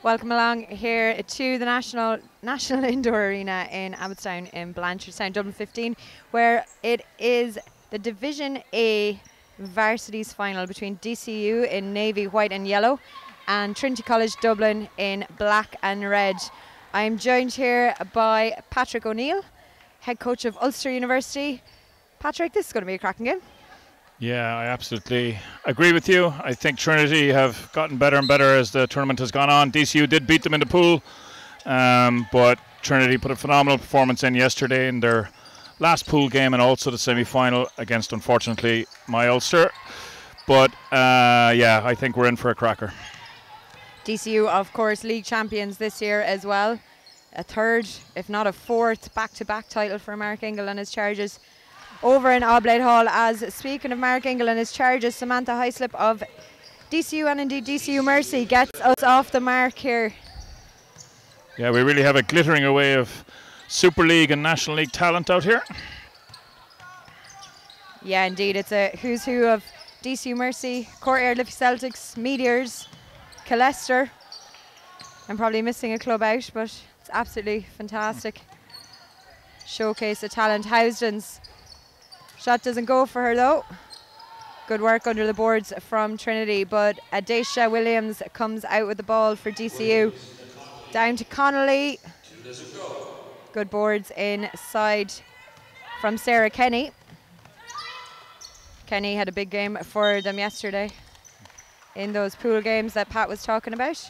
Welcome along here to the National Indoor Arena in Abbottstown in Blanchardstown, Dublin 15, where it is the Division A Varsities final between DCU in navy, white and yellow and Trinity College Dublin in black and red. I am joined here by Patrick O'Neill, head coach of Ulster University. Patrick, this is going to be a cracking game. Yeah, I absolutely agree with you. I think Trinity have gotten better and better as the tournament has gone on. DCU did beat them in the pool, but Trinity put a phenomenal performance in yesterday in their last pool game and also the semi-final against, unfortunately, my Ulster. But yeah, I think we're in for a cracker. DCU, of course, league champions this year as well. A third, if not a fourth, back-to-back title for Mark Ingle and his Chargers over in Oblate Hall. As speaking of Mark Ingle and his Chargers, Samantha Hyslip of DCU and indeed DCU Mercy gets us off the mark here. Yeah, we really have a glittering array of Super League and National League talent out here. Yeah, indeed, it's a who's who of DCU Mercy, Courtyard Liffey Celtics, Meteors, Leicester. I'm probably missing a club out, but it's absolutely fantastic. Showcase of talent. Housden's shot doesn't go for her though. Good work under the boards from Trinity, but Adesha Williams comes out with the ball for DCU. Down to Connolly. Good boards inside from Sarah Kenny. Kenny had a big game for them yesterday in those pool games that Pat was talking about.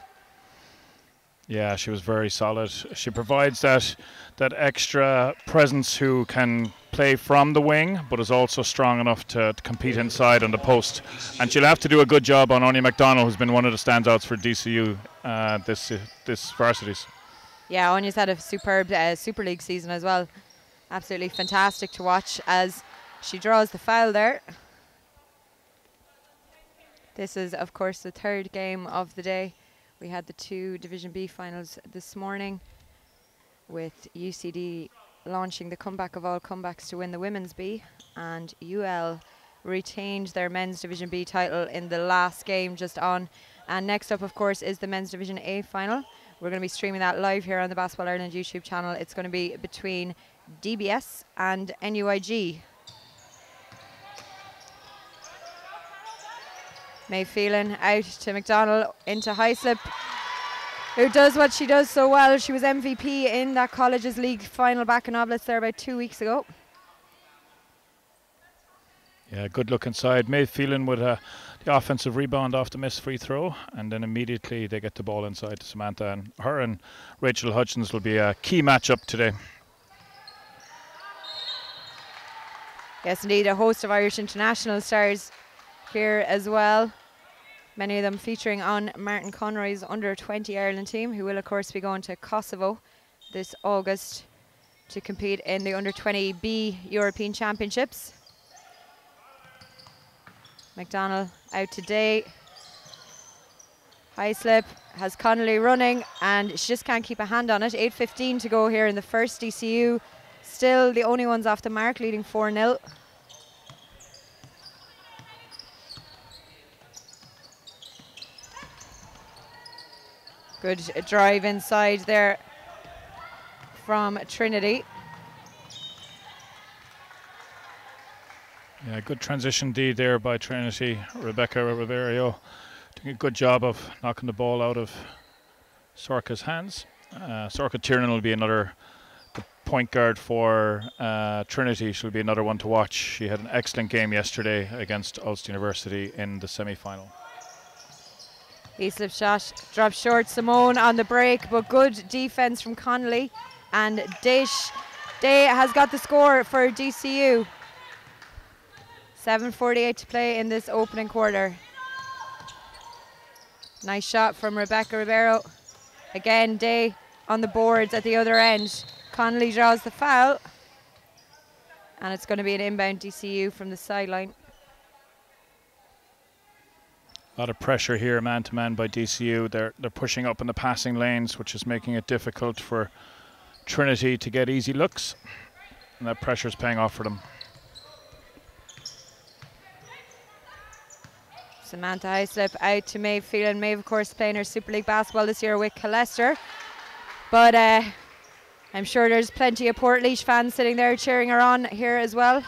Yeah, she was very solid. She provides that extra presence who can play from the wing, but is also strong enough to compete inside on the post. And she'll have to do a good job on Anya McDonald, who's been one of the standouts for DCU this varsities. Yeah, Anya's had a superb Super League season as well. Absolutely fantastic to watch as she draws the foul there. This is, of course, the third game of the day. We had the two Division B finals this morning with UCD launching the comeback of all comebacks to win the Women's B, and UL retained their Men's Division B title in the last game just on. And next up, of course, is the Men's Division A final. We're going to be streaming that live here on the Basketball Ireland YouTube channel. It's going to be between DBS and NUIG. May Phelan out to McDonald, into Hyslip, who does what she does so well. She was MVP in that Colleges League final back in Oblast there about 2 weeks ago. Yeah, good look inside. May Phelan with the offensive rebound off the missed free throw, and then immediately they get the ball inside to Samantha, and her and Rachel Hutchins will be a key matchup today. Yes, indeed, a host of Irish international stars here as well. Many of them featuring on Martin Conroy's under-20 Ireland team, who will of course be going to Kosovo this August to compete in the under-20B European Championships. McDonald out today. Hyslip has Connolly running and she just can't keep a hand on it. 8:15 to go here in the first. DCU still the only ones off the mark, leading 4-0. Good drive inside there from Trinity. Yeah, good transition D there by Trinity. Rebecca Riverio doing a good job of knocking the ball out of Sorka's hands. Sorka Tiernan will be the point guard for Trinity. She'll be another one to watch. She had an excellent game yesterday against Ulster University in the semi-final. Slip shot drops short. Simone on the break, but good defense from Connolly. And Day has got the score for DCU. 7:48 to play in this opening quarter. Nice shot from Rebecca Ribeiro. Again, Day on the boards at the other end. Connolly draws the foul. And it's going to be an inbound DCU from the sideline. A lot of pressure here, man-to-man by DCU. They're pushing up in the passing lanes, which is making it difficult for Trinity to get easy looks. And that pressure is paying off for them. Samantha Hyslip out to Maeve Phelan. Maeve, of course, playing her Super League basketball this year with Leicester. But I'm sure there's plenty of Portlaoise fans sitting there cheering her on here as well.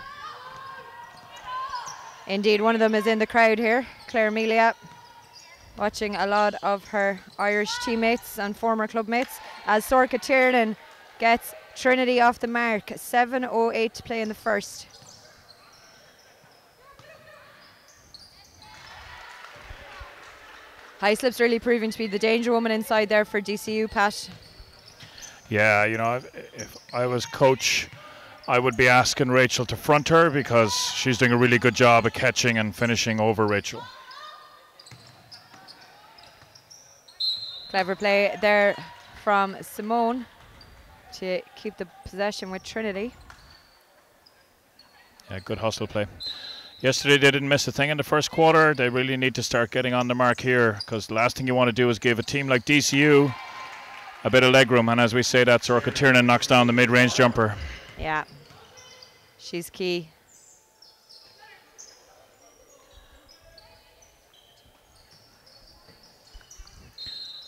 Indeed, one of them is in the crowd here, Claire Melia, watching a lot of her Irish teammates and former club mates as Sorka Tiernan gets Trinity off the mark. 7:08 to play in the first. Hyslip's really proving to be the danger woman inside there for DCU, Pat. Yeah, you know, if I was coach, I would be asking Rachel to front her because she's doing a really good job of catching and finishing over Rachel. Clever play there from Simone to keep the possession with Trinity. Yeah, good hustle play. Yesterday they didn't miss a thing in the first quarter. They really need to start getting on the mark here because the last thing you want to do is give a team like DCU a bit of leg room. And as we say, that Sorka Tiernan knocks down the mid-range jumper. Yeah, she's key.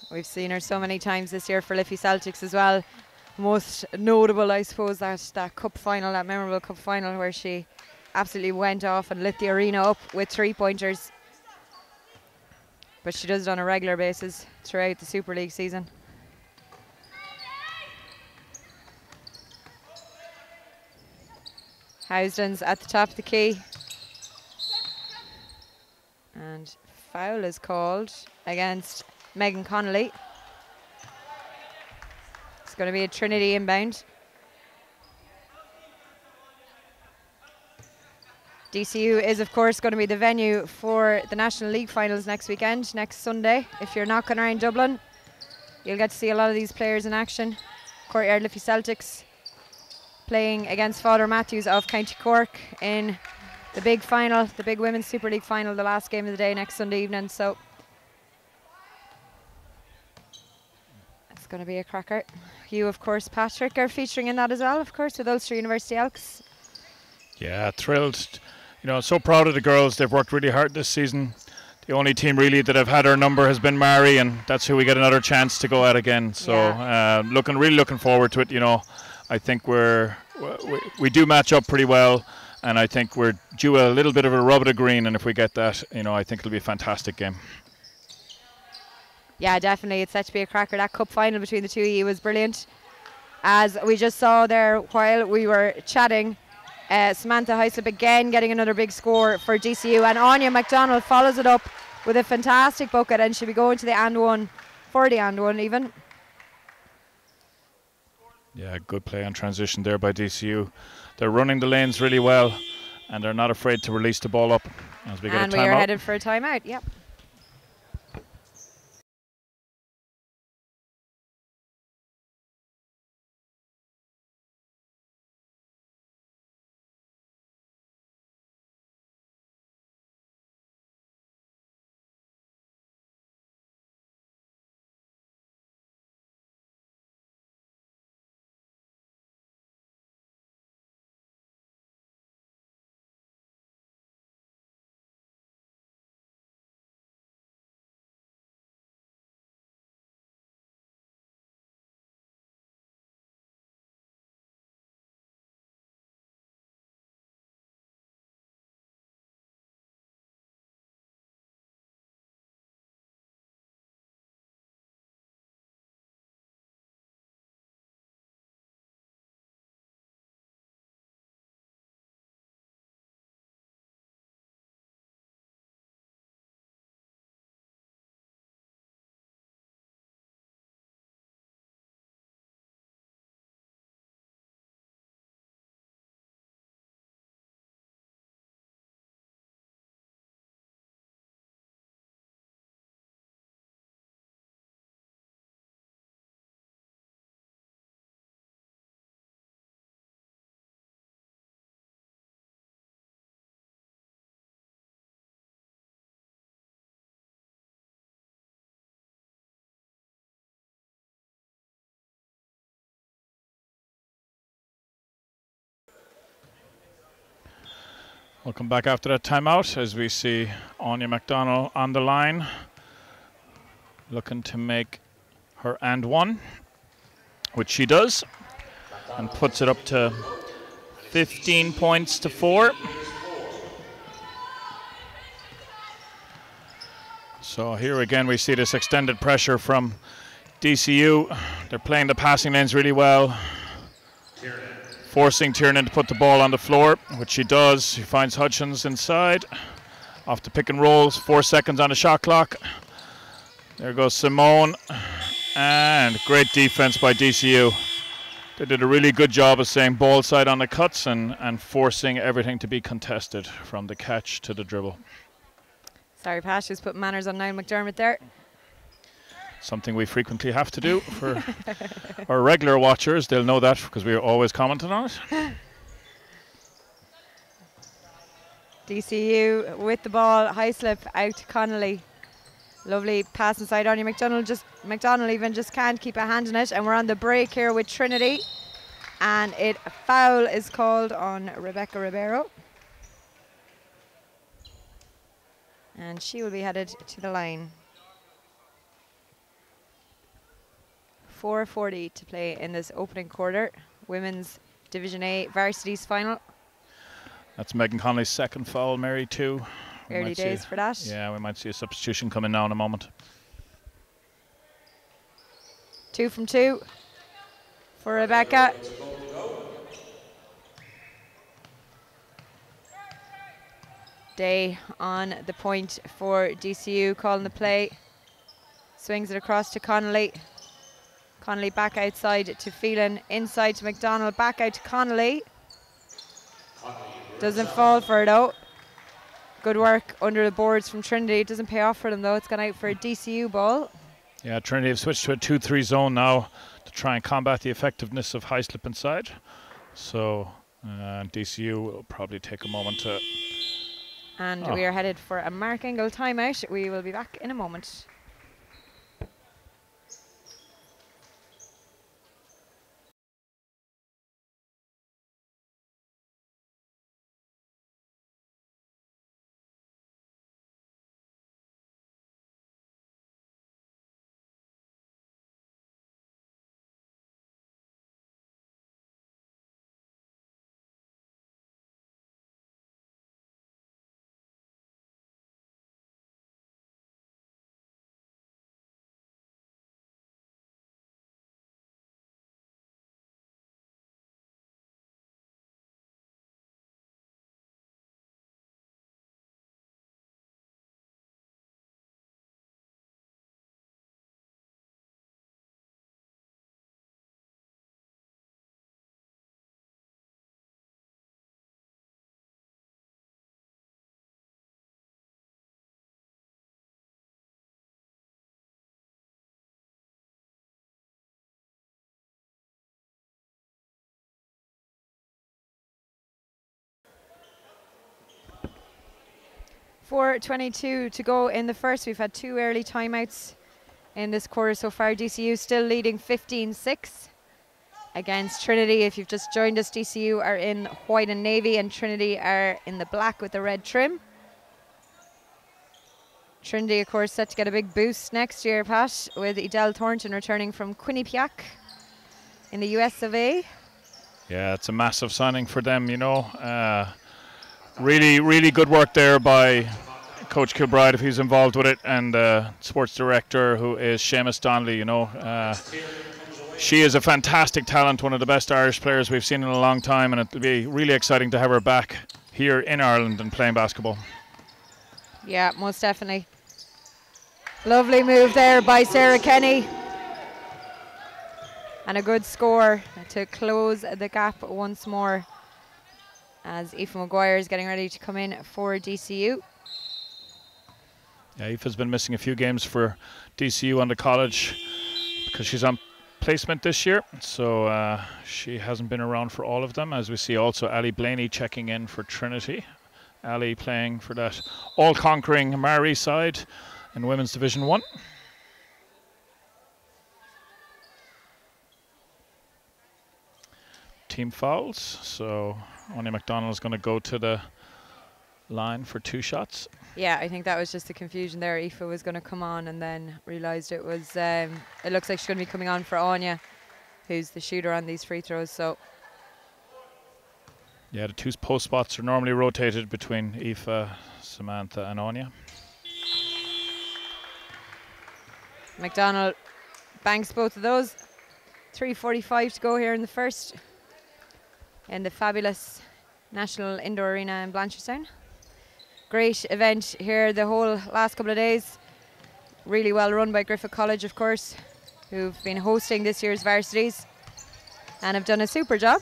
We've seen her so many times this year for Liffey Celtics as well. Most notable, I suppose, that cup final, that memorable cup final where she absolutely went off and lit the arena up with 3-pointers. But she does it on a regular basis throughout the Super League season. Housden's at the top of the key. And foul is called against Megan Connolly. It's going to be a Trinity inbound. DCU is, of course, going to be the venue for the National League finals next weekend, next Sunday. If you're knocking around Dublin, you'll get to see a lot of these players in action. Courtyard Liffey Celtics playing against Father Matthews of County Cork in the big final, the big Women's Super League final, the last game of the day next Sunday evening. So it's going to be a cracker. You, of course, Patrick, are featuring in that as well, of course, with Ulster University Elks. Yeah, thrilled. You know, so proud of the girls. They've worked really hard this season. The only team really that have had our number has been Mary, and that's who we get another chance to go at again. So really looking forward to it. You know, I think we do match up pretty well, and I think we're due a little bit of a rub of the green, and if we get that, you know, I think it'll be a fantastic game. Yeah, definitely. It's set to be a cracker. That cup final between the two of you was brilliant. As we just saw there while we were chatting, Samantha Hyslip again getting another big score for DCU, and Anya McDonald follows it up with a fantastic bucket, and she'll be going to the and one, for the and one even. Yeah, good play on transition there by DCU. They're running the lanes really well, and they're not afraid to release the ball up as we get a timeout. And we are headed for a timeout, yep. We'll come back after that timeout as we see Anya McDonald on the line, looking to make her and one, which she does, and puts it up to 15 points to 4. So here again we see this extended pressure from DCU. They're playing the passing lanes really well, forcing Tiernan to put the ball on the floor, which she does. She finds Hutchins inside, off the pick and rolls, 4 seconds on the shot clock. There goes Simone, and great defense by DCU. They did a really good job of staying ball side on the cuts and forcing everything to be contested from the catch to the dribble. Sorry, Pat, just put manners on Niall McDermott there. Something we frequently have to do for our regular watchers. They'll know that because we are always commenting on it. DCU with the ball, high slip out to Connolly. Lovely pass inside Anya McDonald. McDonald even just can't keep a hand in it. And we're on the break here with Trinity. And a foul is called on Rebecca Ribeiro. And she will be headed to the line. 4:40 to play in this opening quarter. Women's Division A Varsities final. That's Megan Connolly's second foul, Mary, too. Early days for that. Yeah, we might see a substitution coming now in a moment. 2 from 2 for Rebecca. Day on the point for DCU, calling the play. Swings it across to Connolly. Connolly back outside to Phelan, inside to McDonald, back out to Connolly. Doesn't fall for it though. Good work under the boards from Trinity. It doesn't pay off for them though. It's gone out for a DCU ball. Yeah, Trinity have switched to a 2-3 zone now to try and combat the effectiveness of high slip inside. So DCU will probably take a moment to... And we are headed for a Mark Engel timeout. We will be back in a moment. .4:22 to go in the first. We've had 2 early timeouts in this quarter so far. DCU still leading 15-6 against Trinity. If you've just joined us, DCU are in white and navy and Trinity are in the black with the red trim. Trinity, of course, set to get a big boost next year, Pat, with Edel Thornton returning from Quinnipiac in the US of A. Yeah, it's a massive signing for them, you know. Really, really good work there by Coach Kilbride, if he's involved with it, and sports director, who is Seamus Donnelly, you know. She is a fantastic talent, one of the best Irish players we've seen in a long time, and it'll be really exciting to have her back here in Ireland and playing basketball. Yeah, most definitely. Lovely move there by Sarah Kenny. And a good score to close the gap once more, as Aoife Maguire is getting ready to come in for DCU. Yeah, Aoife's been missing a few games for DCU on the college because she's on placement this year, so she hasn't been around for all of them. As we see also Ali Blaney checking in for Trinity. Ali playing for that all-conquering Mary side in Women's Division 1. Team fouls, so Anya McDonald is going to go to the line for 2 shots. Yeah, I think that was just the confusion there. Aoife was going to come on and then realised it was, it looks like she's going to be coming on for Anya, who's the shooter on these free throws. So yeah, the 2 post spots are normally rotated between Aoife, Samantha and Anya. McDonald banks both of those. 3:45 to go here in the first in the fabulous National Indoor Arena in Blanchardstown. Great event here the whole last couple of days. Really well run by Griffith College, of course, who've been hosting this year's varsities and have done a super job.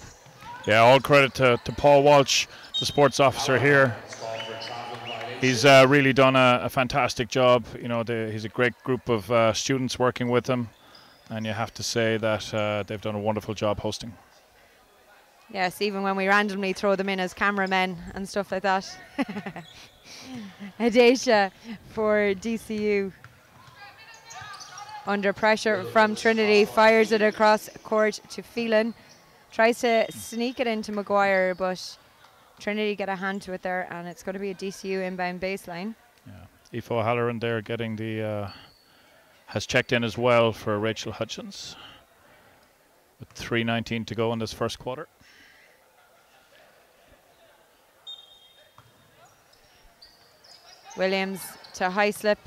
Yeah, all credit to Paul Walsh, the sports officer here. He's really done a fantastic job. You know, he's a great group of students working with him, and you have to say that they've done a wonderful job hosting. Yes, even when we randomly throw them in as cameramen and stuff like that. Adesha for DCU. Under pressure from Trinity, fires it across court to Phelan. Tries to sneak it into Maguire, but Trinity get a hand to it there, and it's going to be a DCU inbound baseline. Yeah, Aoife O'Halloran there getting the has checked in as well for Rachel Hutchins with 3:19 to go in this first quarter. Williams to Hyslip.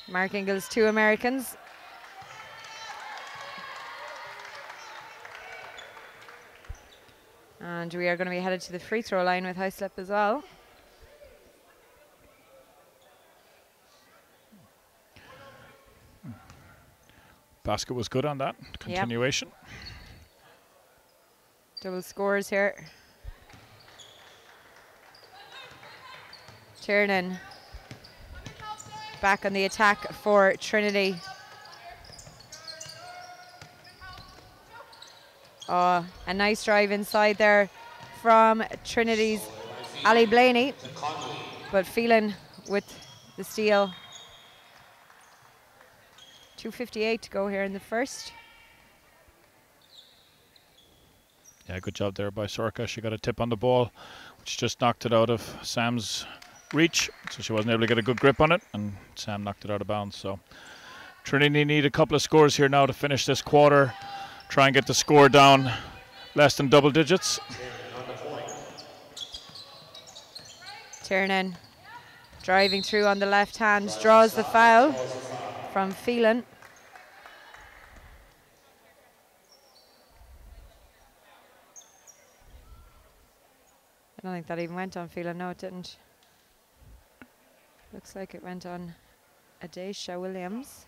Mark Ingles, 2 Americans. And we are going to be headed to the free throw line with Hyslip as well. Basket was good on that. Continuation. Yep. Double scores here. Tiernan back on the attack for Trinity. Oh, a nice drive inside there from Trinity's Ali Blaney, but Phelan with the steal. 2:58 to go here in the first. Yeah, good job there by Sorka. She got a tip on the ball, which just knocked it out of Sam's reach, so she wasn't able to get a good grip on it, and Sam knocked it out of bounds. So Trinity need a couple of scores here now to finish this quarter. Try and get the score down less than double digits. Tiernan driving through on the left hand, draws the foul from Phelan. I don't think that even went on Phelan. No, it didn't. Looks like it went on Adesha Williams.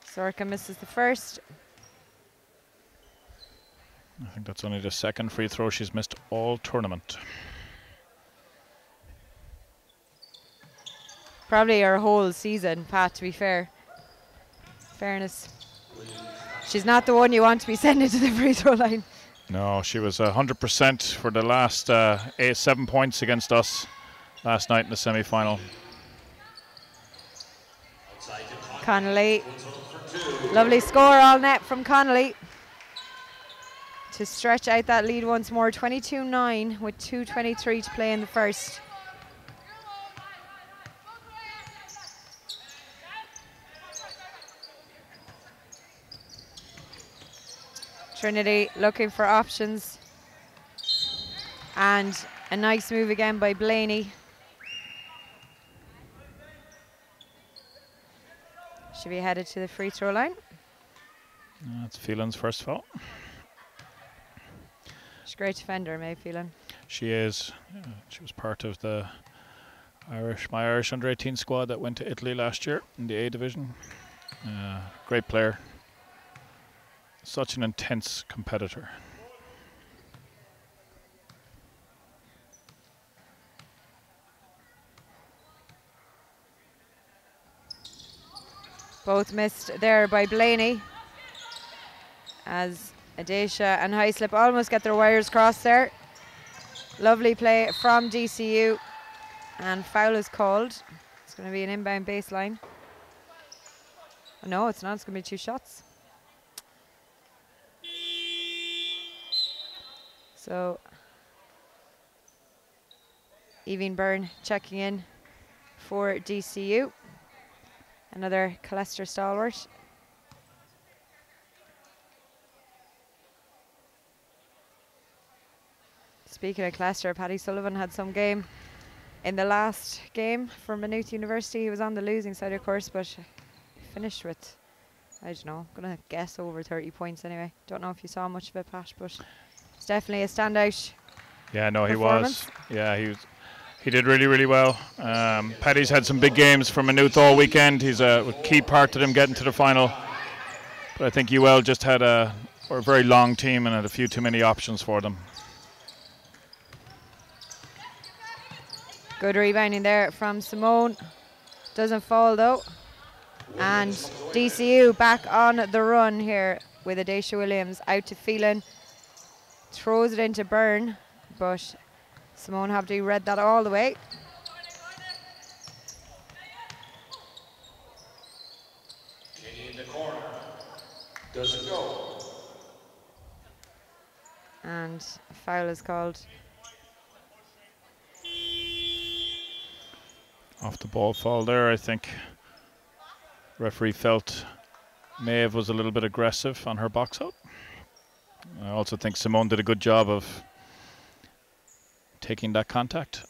Sorka misses the first. I think that's only the second free throw she's missed all tournament. Probably her whole season, Pat, to be fair. Fairness. She's not the one you want to be sending to the free throw line. No, she was 100% for the last 7 points against us last night in the semi-final. Connolly. Lovely score all net from Connolly to stretch out that lead once more. 22-9 with 2:23 to play in the first. Trinity looking for options, and a nice move again by Blaney. Should be headed to the free throw line. That's Phelan's first foul. She's a great defender, May Phelan. She is. She was part of the my Irish under-18 squad that went to Italy last year in the A division. Great player. Such an intense competitor. Both missed there by Blaney, as Adesha and Hyslip almost get their wires crossed there. Lovely play from DCU, and foul is called. It's going to be an inbound baseline. Oh, no, it's not. It's going to be 2 shots. So Evie Byrne checking in for DCU. Another Colester stalwart. Speaking of Colester, Paddy Sullivan had some game in the last game for Maynooth University. He was on the losing side, of course, but finished with, I don't know, I'm going to guess over 30 points anyway. Don't know if you saw much of it, Pat, but it's definitely a standout. Yeah, no, he was. Yeah, he did really, really well. Paddy's had some big games for Maynooth all weekend. He's a key part to them getting to the final. But I think UL just had a very long team and had a few too many options for them. Good rebounding there from Simone. Doesn't fall though. And DCU back on the run here with Adesha Williams out to Phelan. Throws it into Byrne, but Simone Habdi read that all the way. In the corner. Doesn't go. And a foul is called. Off the ball fall there, I think. Referee felt Maeve was a little bit aggressive on her box out. I also think Simone did a good job of taking that contact.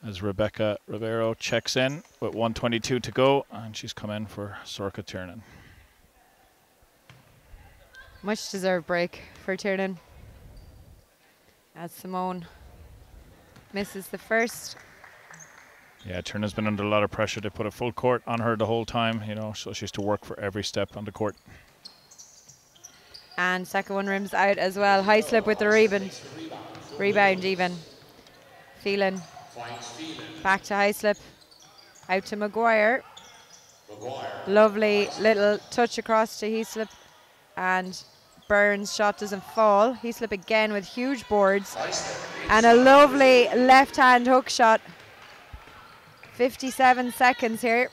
As Rebecca Rivero checks in with 1:22 to go, and she's come in for Sorka Tiernan. Much deserved break for Tiernan, as Simone misses the first. Yeah, Tiernan's been under a lot of pressure. They put a full court on her the whole time, you know, so she has to work for every step on the court. And second one rims out as well. High slip with the rebound. Rebound even. Phelan. Back to high slip. Out to Maguire. Lovely little touch across to Heaslip. And Byrne's shot doesn't fall. Heaslip again with huge boards. And a lovely left hand hook shot. 57 seconds here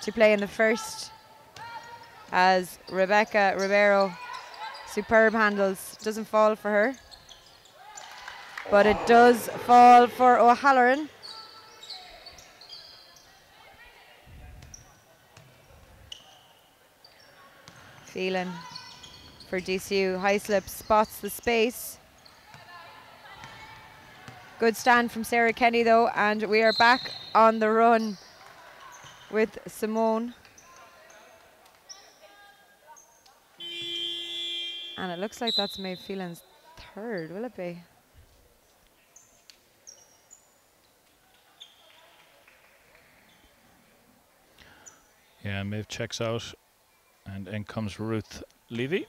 to play in the first, as Rebecca Rivero, superb handles, doesn't fall for her, but it does fall for O'Halloran. Phelan for DCU, high slip, spots the space. Good stand from Sarah Kenny though, and we are back on the run with Simone. And it looks like that's Maeve Phelan's third, will it be? Yeah, Maeve checks out, and in comes Ruth Levy.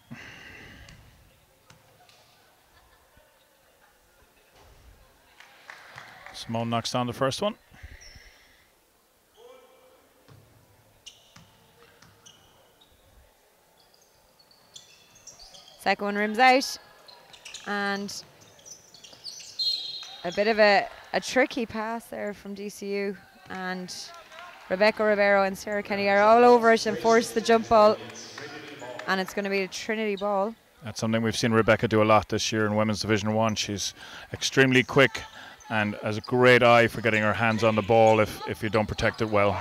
Simone knocks down the first one. Second one rims out. And a bit of a tricky pass there from DCU. And Rebecca Rivero and Sarah Kenny are all over it and force the jump ball. And it's going to be a Trinity ball. That's something we've seen Rebecca do a lot this year in Women's Division 1. She's extremely quick and has a great eye for getting her hands on the ball if you don't protect it well.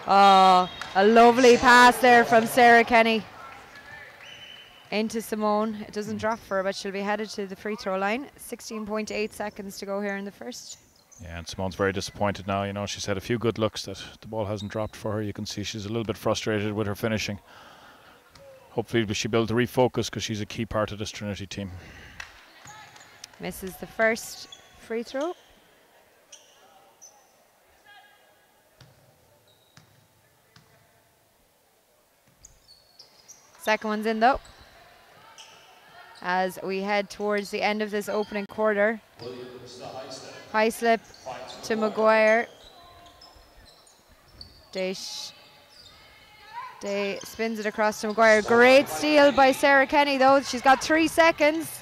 Oh, a lovely pass there from Sarah Kenny into Simone. It doesn't drop for her, but she'll be headed to the free throw line. 16.8 seconds to go here in the first. Yeah, and Simone's very disappointed now. You know, she's had a few good looks that the ball hasn't dropped for her. You can see she's a little bit frustrated with her finishing. Hopefully she'll be able to refocus, because she's a key part of this Trinity team. Misses the first free throw. Second one's in though, as we head towards the end of this opening quarter. High slip to Maguire. Day spins it across to Maguire. Great steal by Sarah Kenny though. She's got 3 seconds.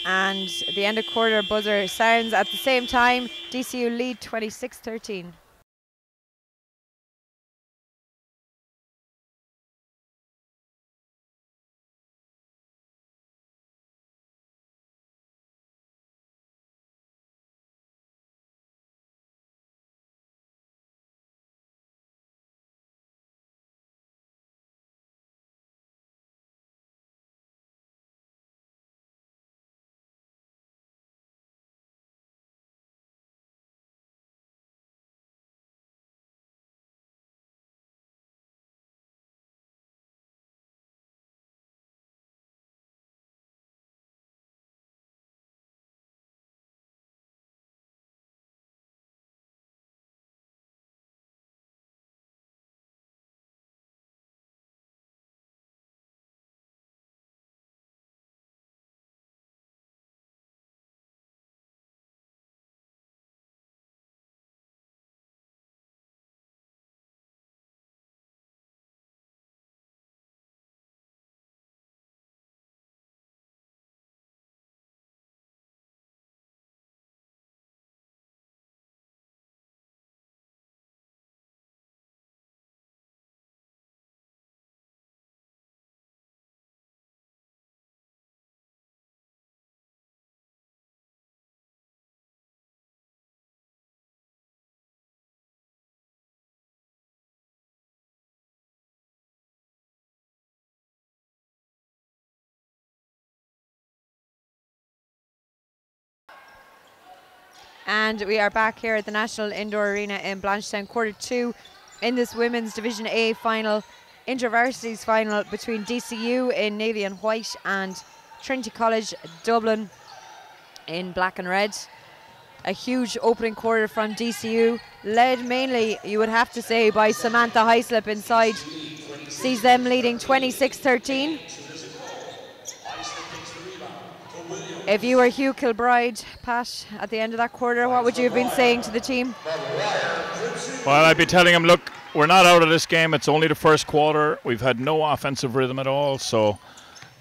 And the end of quarter buzzer sounds at the same time. DCU lead 26-13. And we are back here at the National Indoor Arena in Blanchetown, quarter 2 in this Women's Division A final, INTERVARSITIES final between DCU in navy and white and Trinity College Dublin in black and red. A huge opening quarter from DCU, led mainly, you would have to say, by Samantha Hyslop inside. Sees them leading 26-13. If you were Hugh Kilbride, Pat, at the end of that quarter, what would you have been saying to the team? Well, I'd be telling him, look, we're not out of this game. It's only the first quarter. We've had no offensive rhythm at all. So,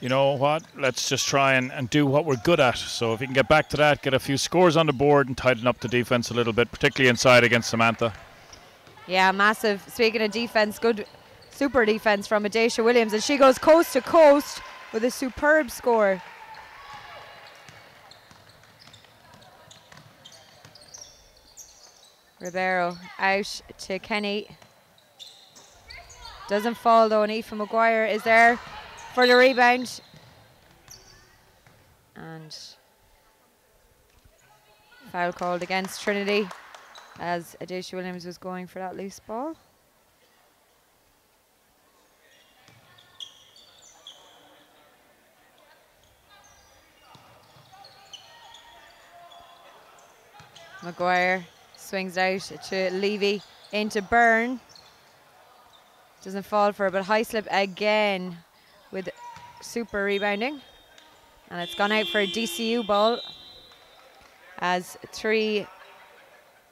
you know what? Let's just try and do what we're good at. So if you can get back to that, get a few scores on the board and tighten up the defense a little bit, particularly inside against Samantha. Yeah, massive. Speaking of defense, good super defense from Adesha Williams. And she goes coast to coast with a superb score. Ribeiro out to Kenny. Doesn't fall though, and Aoife Maguire is there for the rebound. And foul called against Trinity as Adesha Williams was going for that loose ball. Maguire swings out to Levy, into Byrne. Doesn't fall for her, but Hyslop again with super rebounding. And it's gone out for a DCU ball as three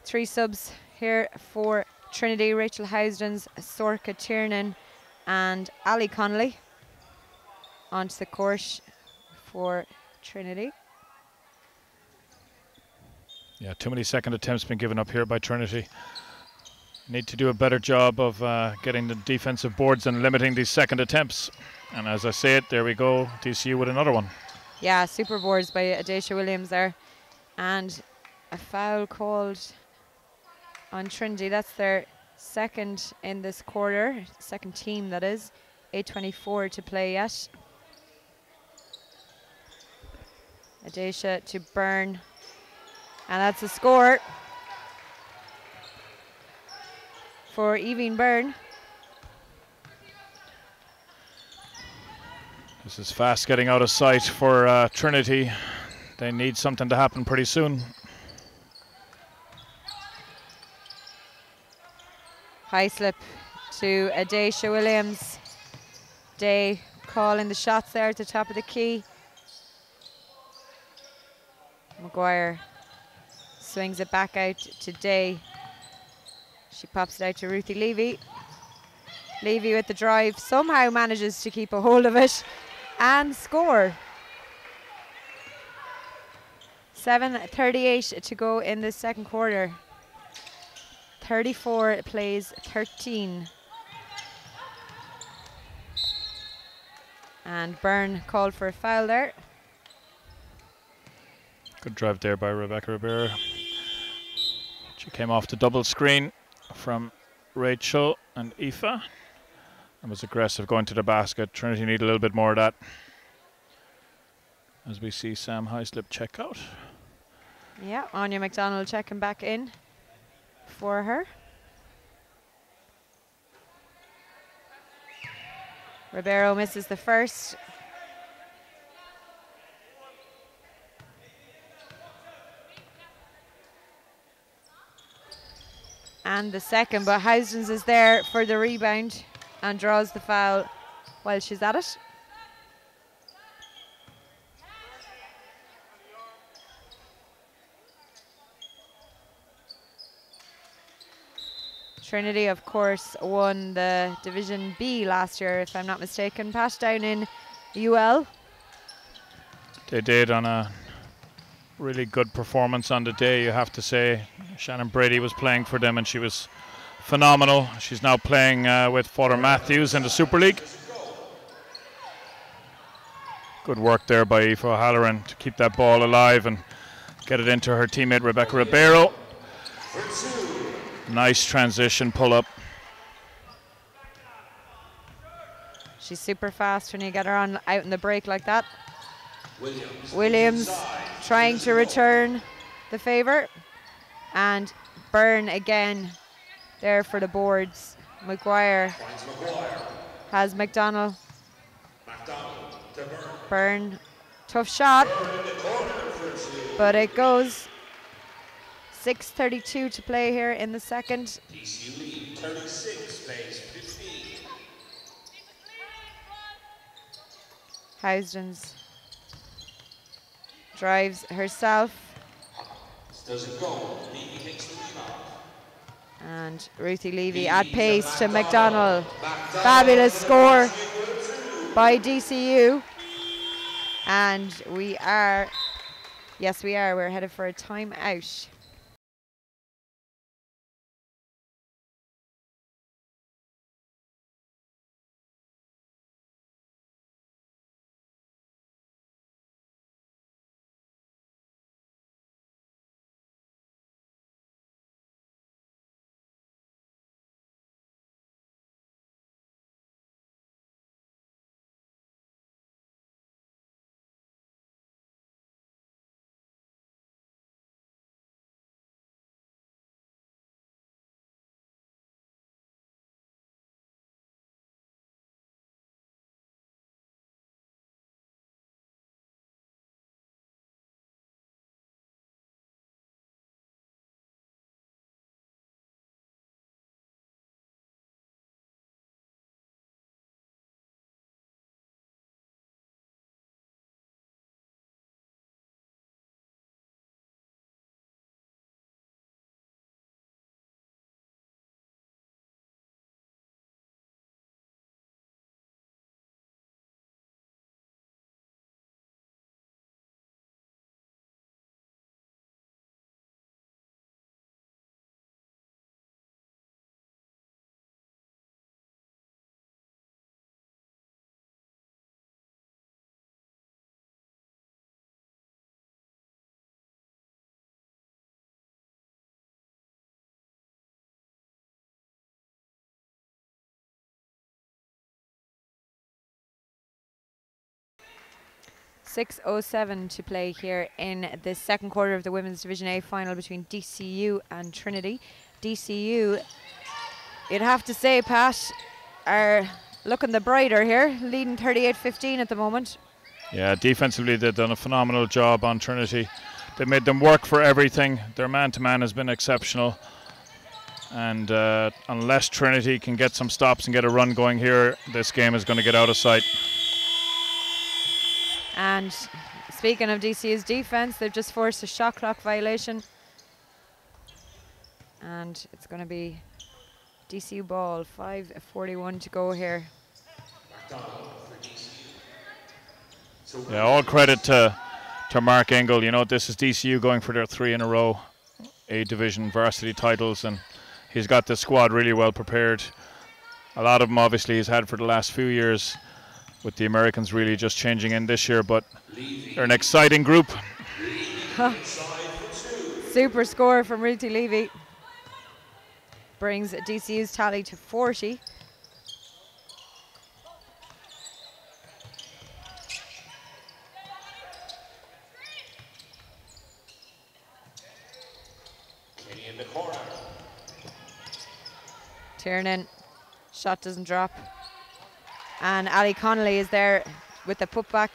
subs here for Trinity. Rachel Housdens, Sorka Tiernan and Ali Connolly onto the court for Trinity. Yeah, too many second attempts been given up here by Trinity. Need to do a better job of getting the defensive boards and limiting these second attempts. And as I say it, there we go, DCU with another one. Yeah, super boards by Adesha Williams there. And a foul called on Trinity. That's their second in this quarter, second team that is. 8:24 to play yet. Adesha to Byrne. And that's the score for Evine Byrne. This is fast getting out of sight for Trinity. They need something to happen pretty soon. Hyslop to Adesha Williams. Day calling the shots there at the top of the key. Maguire swings it back out to Day. She pops it out to Ruthie Levy. Levy with the drive, somehow manages to keep a hold of it and score. 7:38 to go in the second quarter. 34 plays 13. And Byrne called for a foul there. Good drive there by Rebecca Ribeiro. She came off the double screen from Rachel and Aoife and was aggressive going to the basket. Trinity need a little bit more of that. As we see Sam Hyslop check out. Yeah, Anya McDonald checking back in for her. Ribeiro misses the first. And the second, but Housdens is there for the rebound and draws the foul while she's at it. Trinity, of course, won the Division B last year, if I'm not mistaken, Pat, down in UL. They did, on a really good performance on the day, you have to say. Shannon Brady was playing for them and she was phenomenal. She's now playing with Father Matthews in the Super League. Good work there by Aoife O'Halloran to keep that ball alive and get it into her teammate Rebecca Ribeiro. Nice transition pull up. She's super fast when you get her on out in the break like that. Williams trying to return the favour. And Byrne again there for the boards. McGuire has McDonald. Byrne, tough shot, but it goes. 6:32 to play here in the second. DCU lead 36 plays 15. Housdens drives herself. Doesn't go. Levy takes the rebound. And Ruthie Levy at pace to McDonald. Fabulous score by DCU. And we are, yes we are, we're headed for a timeout. .607 to play here in the second quarter of the Women's Division A final between DCU and Trinity. DCU, you'd have to say, Pat, are looking the brighter here, leading 38-15 at the moment. Yeah, defensively they've done a phenomenal job on Trinity. They made them work for everything. Their man-to-man has been exceptional. And unless Trinity can get some stops and get a run going here, this game is going to get out of sight. And speaking of DCU's defense, they've just forced a shot clock violation. And it's going to be DCU ball, 5:41 to go here. Yeah, all credit to Mark Engel. You know, this is DCU going for their 3 in a row A Division varsity titles, and he's got the squad really well prepared. A lot of them obviously he's had for the last few years, with the Americans really just changing in this year, but they're an exciting group. Super score from Ruthie Levy. Brings DCU's tally to 40. In the corner. Tiernan, shot doesn't drop. And Ali Connolly is there with the putback.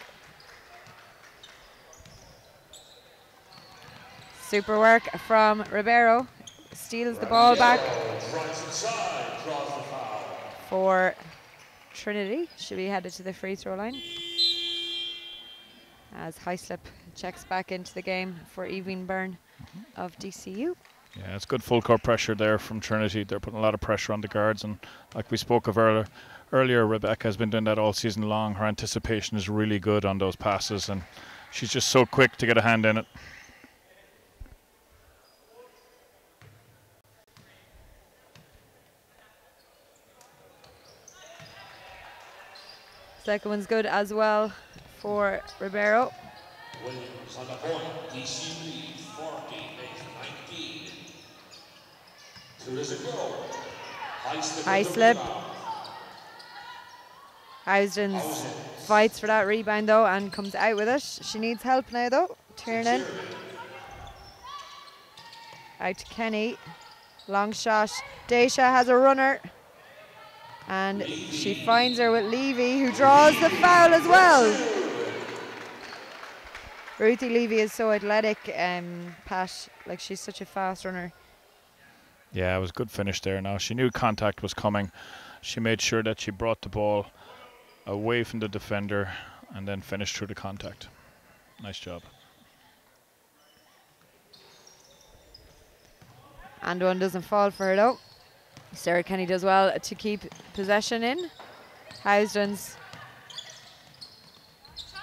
Super work from Ribeiro. Steals the ball back for Trinity. Should be headed to the free throw line. As Hyslip checks back into the game for Evine Byrne of DCU. Yeah, it's good full court pressure there from Trinity. They're putting a lot of pressure on the guards, and like we spoke of earlier, Rebecca has been doing that all season long. Her anticipation is really good on those passes, and she's just so quick to get a hand in it. Second one's good as well for Ribeiro. Williams on the point. DCU lead 40, 19. 2 doesn't go. Hyslip. Housdens fights for that rebound though and comes out with it. She needs help now though. Tiernan. Out to Kenny. Long shot. Daisha has a runner. And she finds her with Levy, who draws the foul as well. Ruthie Levy is so athletic, Pat. Like, she's such a fast runner. Yeah, it was a good finish there now. She knew contact was coming. She made sure that she brought the ball away from the defender and then finished through the contact. Nice job. And one doesn't fall for her though. Sarah Kenny does well to keep possession in. Housdon's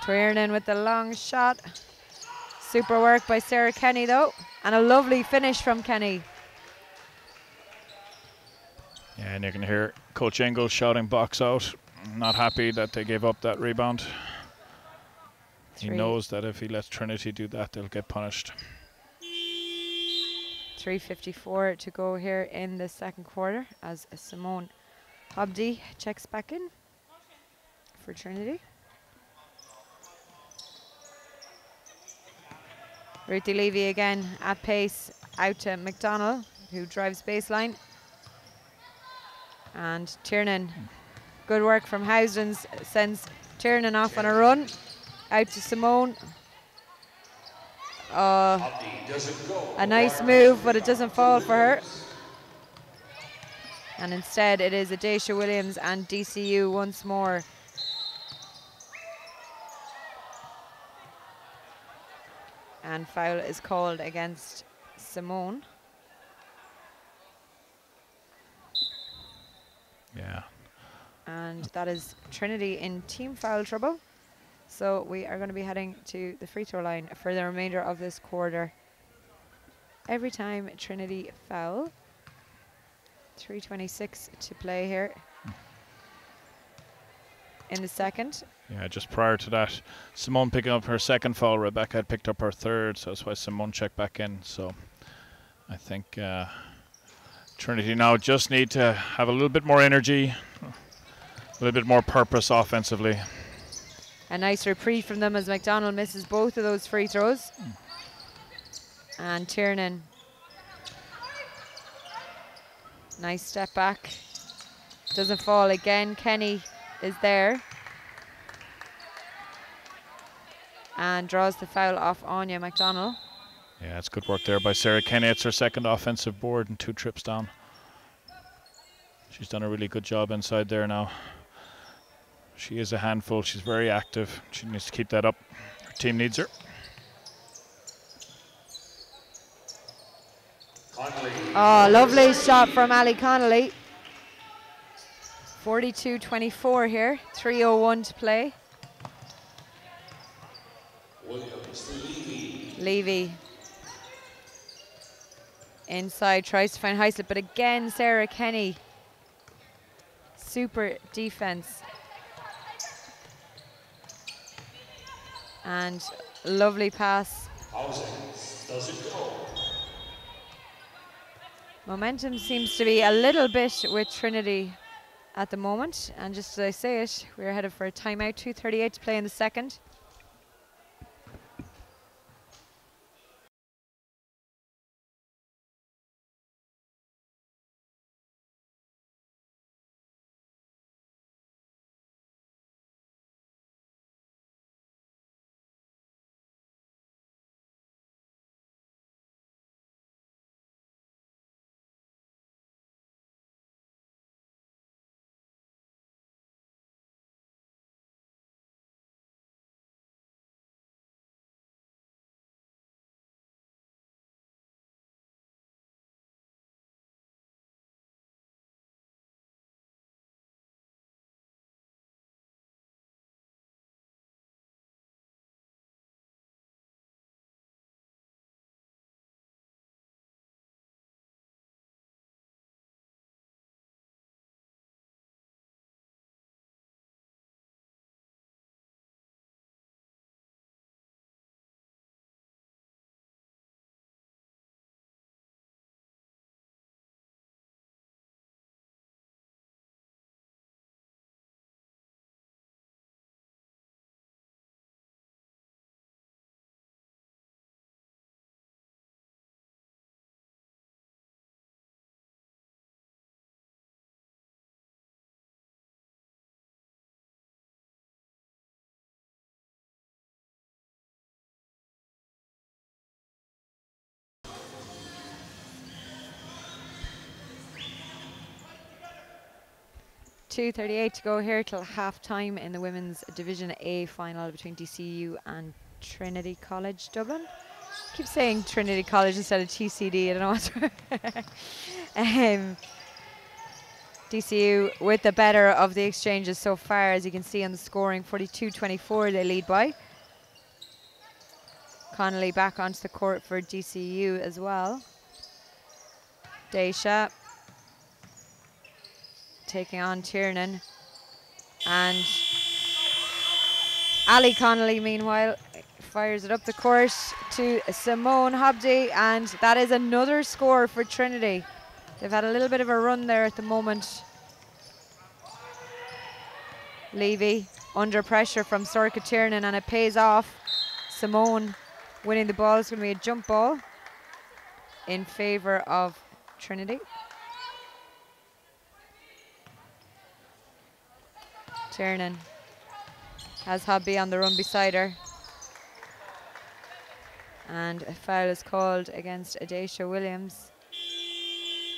Tiernan with the long shot. Super work by Sarah Kenny though. And a lovely finish from Kenny. Yeah, and you can hear Coach Engel shouting box out. Not happy that they gave up that rebound. He knows that if he lets Trinity do that, they'll get punished. 3:54 to go here in the second quarter as Simone Hobdy checks back in for Trinity. Ruthie Levy again at pace out to McDonald, who drives baseline. And Tiernan, good work from Housdens, sends Tiernan off on a run. Out to Simone. A nice move, but it doesn't fall for her. And instead it is Adacia Williams and DCU once more. And foul is called against Simone. Yeah. And that is Trinity in team foul trouble. So we are going to be heading to the free throw line for the remainder of this quarter. Every time Trinity foul. 3:26 to play here in the second. Yeah, just prior to that, Simone picking up her second foul. Rebecca had picked up her third, so that's why Simone checked back in. So I think Trinity now just need to have a little bit more energy, a little bit more purpose offensively. A nice reprieve from them as McDonald misses both of those free throws. And Tiernan. Nice step back. Doesn't fall again. Kenny is there. And draws the foul off Anya McDonald. Yeah, it's good work there by Sarah Kenny. It's her second offensive board and 2 trips down. She's done a really good job inside there now. She is a handful. She's very active. She needs to keep that up. Her team needs her. Oh, lovely shot from Ali Connolly. 42-24 here. 3:01 to play. Levy. Inside, tries to find Heislip, but again, Sarah Kenny. Super defense. And lovely pass. Momentum seems to be a little bit with Trinity at the moment. And just as I say it, we're headed for a timeout. 2:38 to play in the second. 2:38 to go here till half time in the women's Division A final between DCU and Trinity College Dublin. I keep saying Trinity College instead of TCD. I don't know what's DCU with the better of the exchanges so far, as you can see on the scoring. 42-24 they lead by. Connolly back onto the court for DCU as well. Daisha taking on Tiernan. And Ali Connolly, meanwhile, fires it up the court to Simone Hobdy, and that is another score for Trinity. They've had a little bit of a run there at the moment. Levy under pressure from Sorka Tiernan, and it pays off. Simone winning the ball. It's going to be a jump ball in favour of Trinity. Tiernan has Hobby on the run beside her. And a foul is called against Adacia Williams.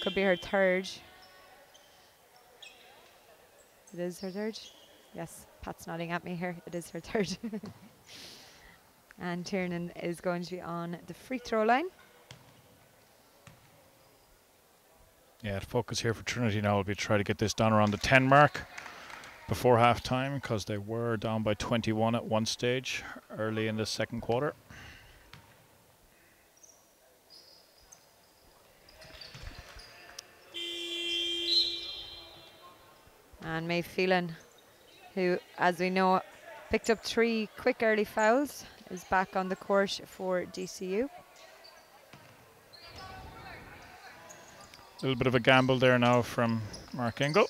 Could be her third. It is her third? Yes, Pat's nodding at me here. It is her third. And Tiernan is going to be on the free throw line. Yeah, the focus here for Trinity now will be to try to get this down around the 10 mark before half time, because they were down by 21 at one stage early in the second quarter. And Mae Phelan, who, as we know, picked up 3 quick early fouls, is back on the court for DCU. A little bit of a gamble there now from Mark Engel,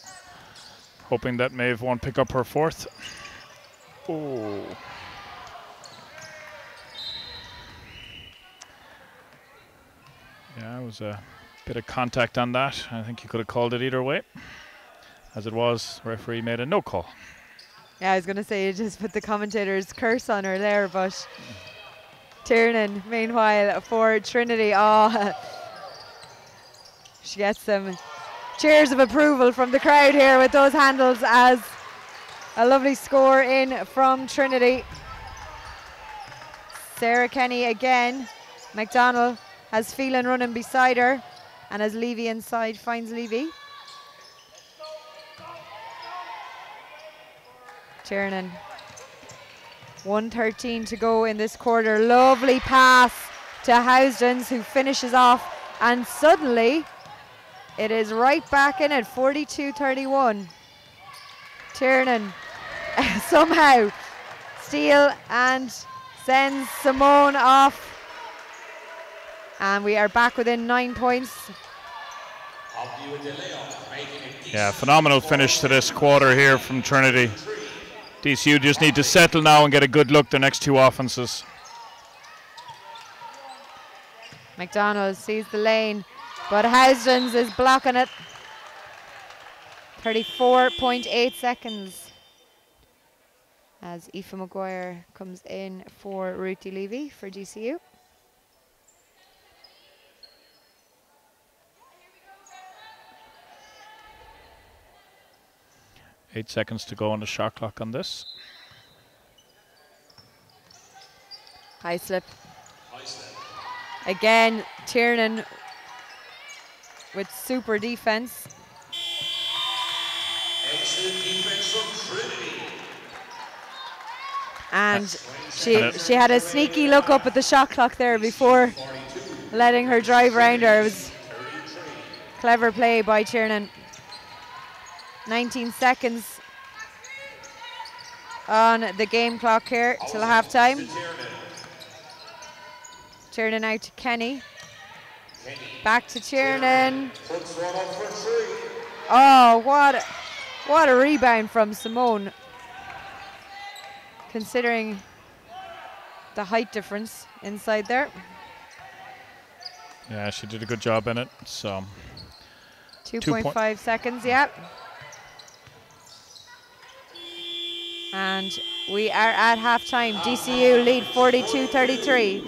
hoping that Maeve won't pick up her fourth. Oh. Yeah, it was a bit of contact on that. I think you could have called it either way. As it was, referee made a no call. Yeah, I was going to say, you just put the commentator's curse on her there, but Tiernan, meanwhile, for Trinity. Oh, she gets some cheers of approval from the crowd here with those handles, as a lovely score in from Trinity. Sarah Kenny again. McDonald has Phelan running beside her, and as Levy inside finds Levy. Tiernan. 1:13 to go in this quarter. Lovely pass to Housdens, who finishes off, and suddenly it is right back in at 42-31. Tiernan somehow steal and sends Simone off, and we are back within 9 points. Yeah, phenomenal finish to this quarter here from Trinity. DCU just need to settle now and get a good look the next 2 offenses. McDonald sees the lane, but Housdens is blocking it. 34.8 seconds as Aoife Maguire comes in for Ruthie Levy for DCU. Eight seconds to go on the shot clock on this. High slip. Again, Tiernan with super defense. Excellent defense from Trinity. And she had a sneaky look up at the shot clock there before letting her drive around her. It was clever play by Tiernan. 19 seconds on the game clock here till half time. Tiernan out to Kenny. Back to Tiernan. Oh, what a rebound from Simone, considering the height difference inside there. Yeah, she did a good job in it. So 2.5 seconds, yeah. And we are at halftime. DCU lead 42-33.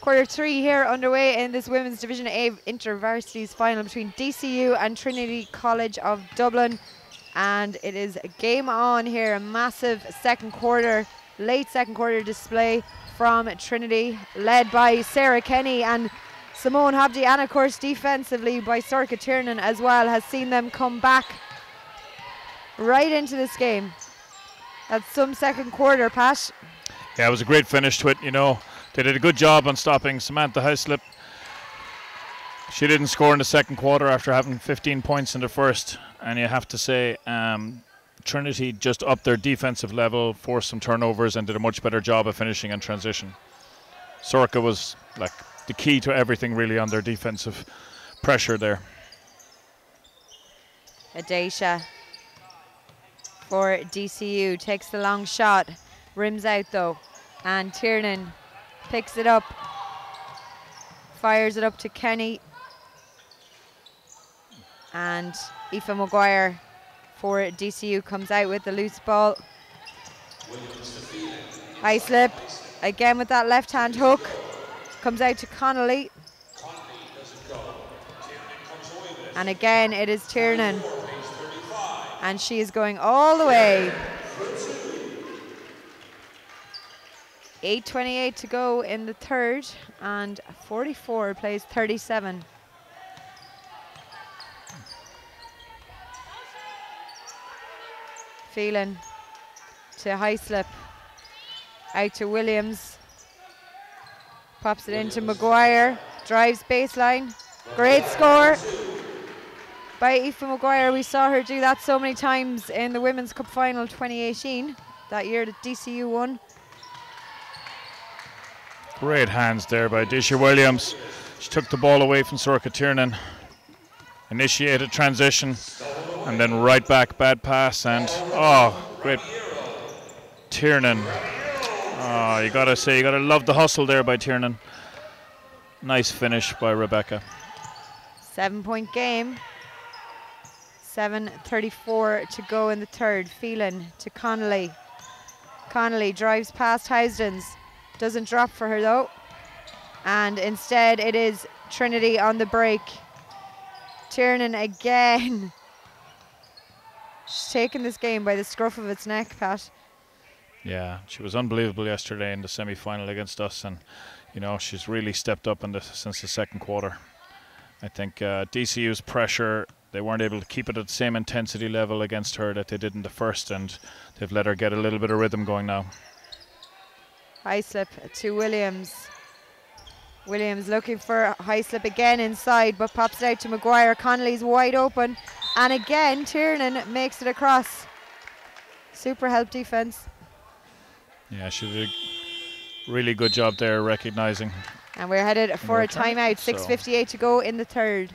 Quarter 3 here underway in this Women's Division A INTERVARSITIES final between DCU and Trinity College of Dublin. And it is a game on here, a massive second quarter, late second quarter display from Trinity, led by Sarah Kenny and Simone Habdi, and of course defensively by Sorka Tiernan as well, has seen them come back right into this game. That's some second quarter, Pat. Yeah, it was a great finish to it, you know. They did a good job on stopping Samantha Hyslip. She didn't score in the second quarter after having 15 points in the first. And you have to say, Trinity just upped their defensive level, forced some turnovers, and did a much better job of finishing in transition. Sorka was like the key to everything really on their defensive pressure there. Adesha for DCU takes the long shot, rims out though, and Tiernan picks it up, fires it up to Kenny, and Aoife Maguire for DCU comes out with the loose ball. Hyslip again with that left hand hook, comes out to Connolly, and again it is Tiernan, and she is going all the way. 8:28 to go in the third, and 44 plays 37. Phelan to Hyslip, out to Williams, pops it into Maguire, drives baseline, great score by Aoife Maguire. We saw her do that so many times in the Women's Cup Final 2018, that year that DCU won. Great hands there by Disha Williams. She took the ball away from Sorka Tiernan, initiated transition, and then right back, bad pass, and great Tiernan. You gotta say, you gotta love the hustle there by Tiernan. Nice finish by Rebecca. 7-point game. 7:34 to go in the third. Phelan to Connolly. Connolly drives past Housdens. Doesn't drop for her though. And instead it is Trinity on the break. Tiernan again. She's taken this game by the scruff of its neck, Pat. Yeah, she was unbelievable yesterday in the semi-final against us, and you know, she's really stepped up in since the second quarter. I think DCU's pressure, they weren't able to keep it at the same intensity level against her that they did in the first, and they've let her get a little bit of rhythm going now. Hyslip to Williams. Williams looking for Hyslip again inside, but pops it out to Maguire. Connolly's wide open, and again Tiernan makes it across. Super help defense. Yeah, she did a really good job there recognising. And we're headed for a timeout. 6:58 to go in the third.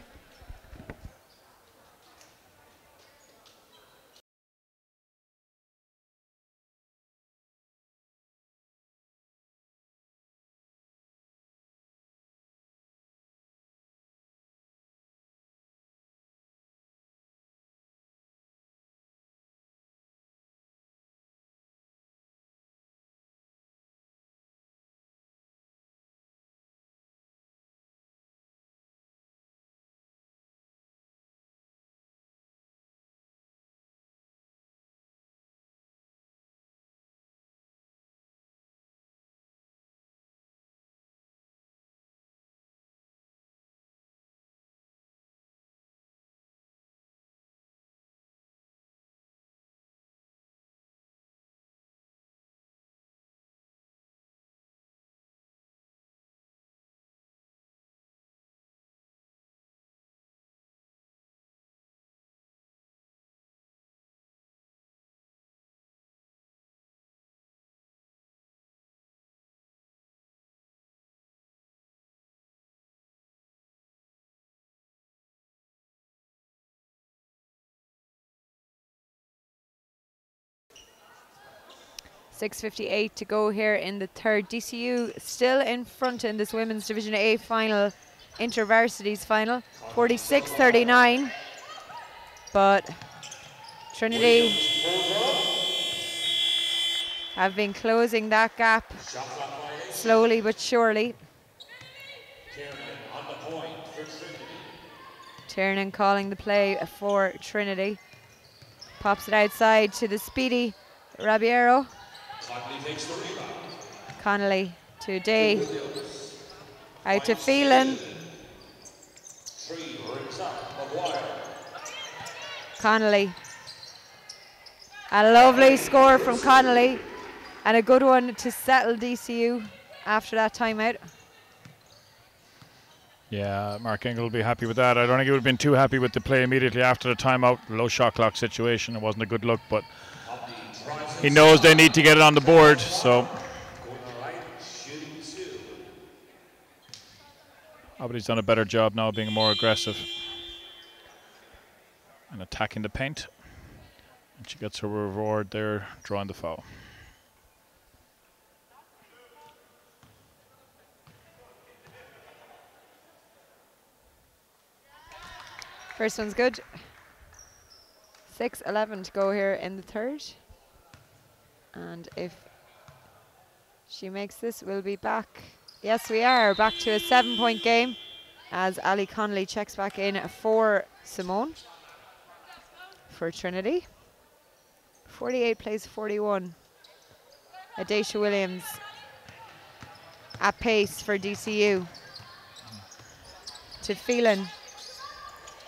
.6:58 to go here in the third. DCU still in front in this Women's Division A final, INTERVARSITIES final, 46-39. But Trinity have been closing that gap slowly but surely. On the point for Trinity. Tiernan calling the play for Trinity. Pops it outside to the speedy Rabiero. Connolly takes the rebound. Connolly to Day. Out to Phelan. Tree brings up McGuire. Connolly. A lovely score from Connolly. And a good one to settle DCU after that timeout. Yeah, Mark Engel will be happy with that. I don't think he would have been too happy with the play immediately after the timeout. Low shot clock situation. It wasn't a good look, but he knows they need to get it on the board. So, but he's done a better job now being more aggressive and attacking the paint. And she gets her reward there, drawing the foul. First one's good. 6:11 to go here in the third. And if she makes this, we'll be back. Yes, we are back to a 7-point game as Ali Connolly checks back in for Simone for Trinity. 48 plays 41. Adacia Williams at pace for DCU. To Phelan.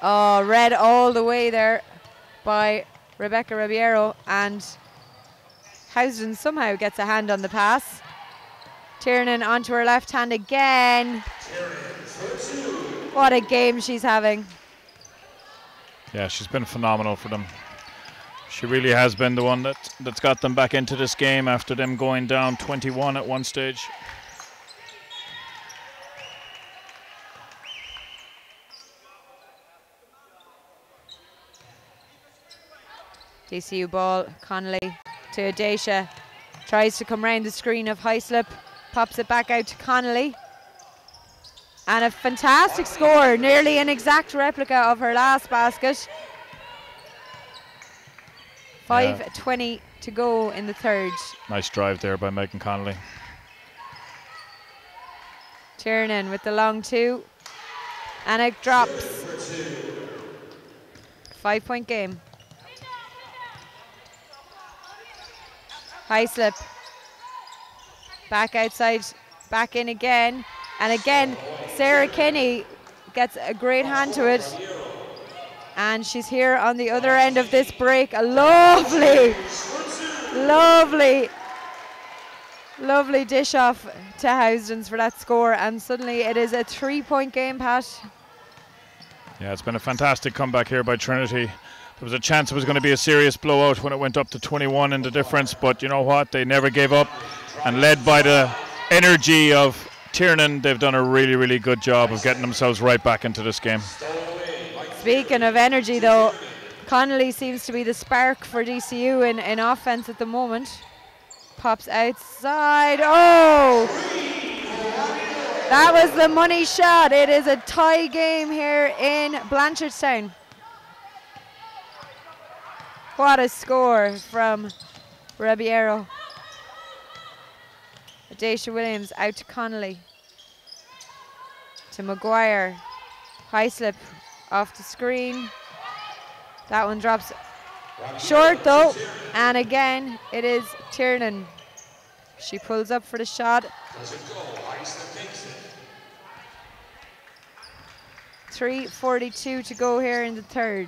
Oh, read all the way there by Rebecca Ribeiro, and Housden somehow gets a hand on the pass. Tiernan onto her left hand again. What a game she's having. Yeah, she's been phenomenal for them. She really has been the one that's got them back into this game after them going down 21 at one stage. DCU ball, Connolly to Adacia. Tries to come round the screen of Hyslop. Pops it back out to Connolly. And a fantastic score, nearly an exact replica of her last basket. 5:20 to go in the third. Nice drive there by Megan Connolly. Tiernan with the long two. And it drops. 5-point game. Hyslop. Back outside, back in again. And again, Sarah Kenny gets a great hand to it. And she's here on the other end of this break. A lovely, lovely, lovely dish off to Housdens for that score. And suddenly it is a 3-point game, Pat. Yeah, it's been a fantastic comeback here by Trinity. There was a chance it was going to be a serious blowout when it went up to 21 in the difference, but you know what? They never gave up. And led by the energy of Tiernan, they've done a really, really good job of getting themselves right back into this game. Speaking of energy, though, Connolly seems to be the spark for DCU in offense at the moment. Pops outside. Oh! That was the money shot. It is a tie game here in Blanchardstown. What a score from Ribeiro. Adacia Williams out to Connolly. To McGuire. Hyslop off the screen. That one drops short though. And again, it is Tiernan. She pulls up for the shot. 3:42 to go here in the third.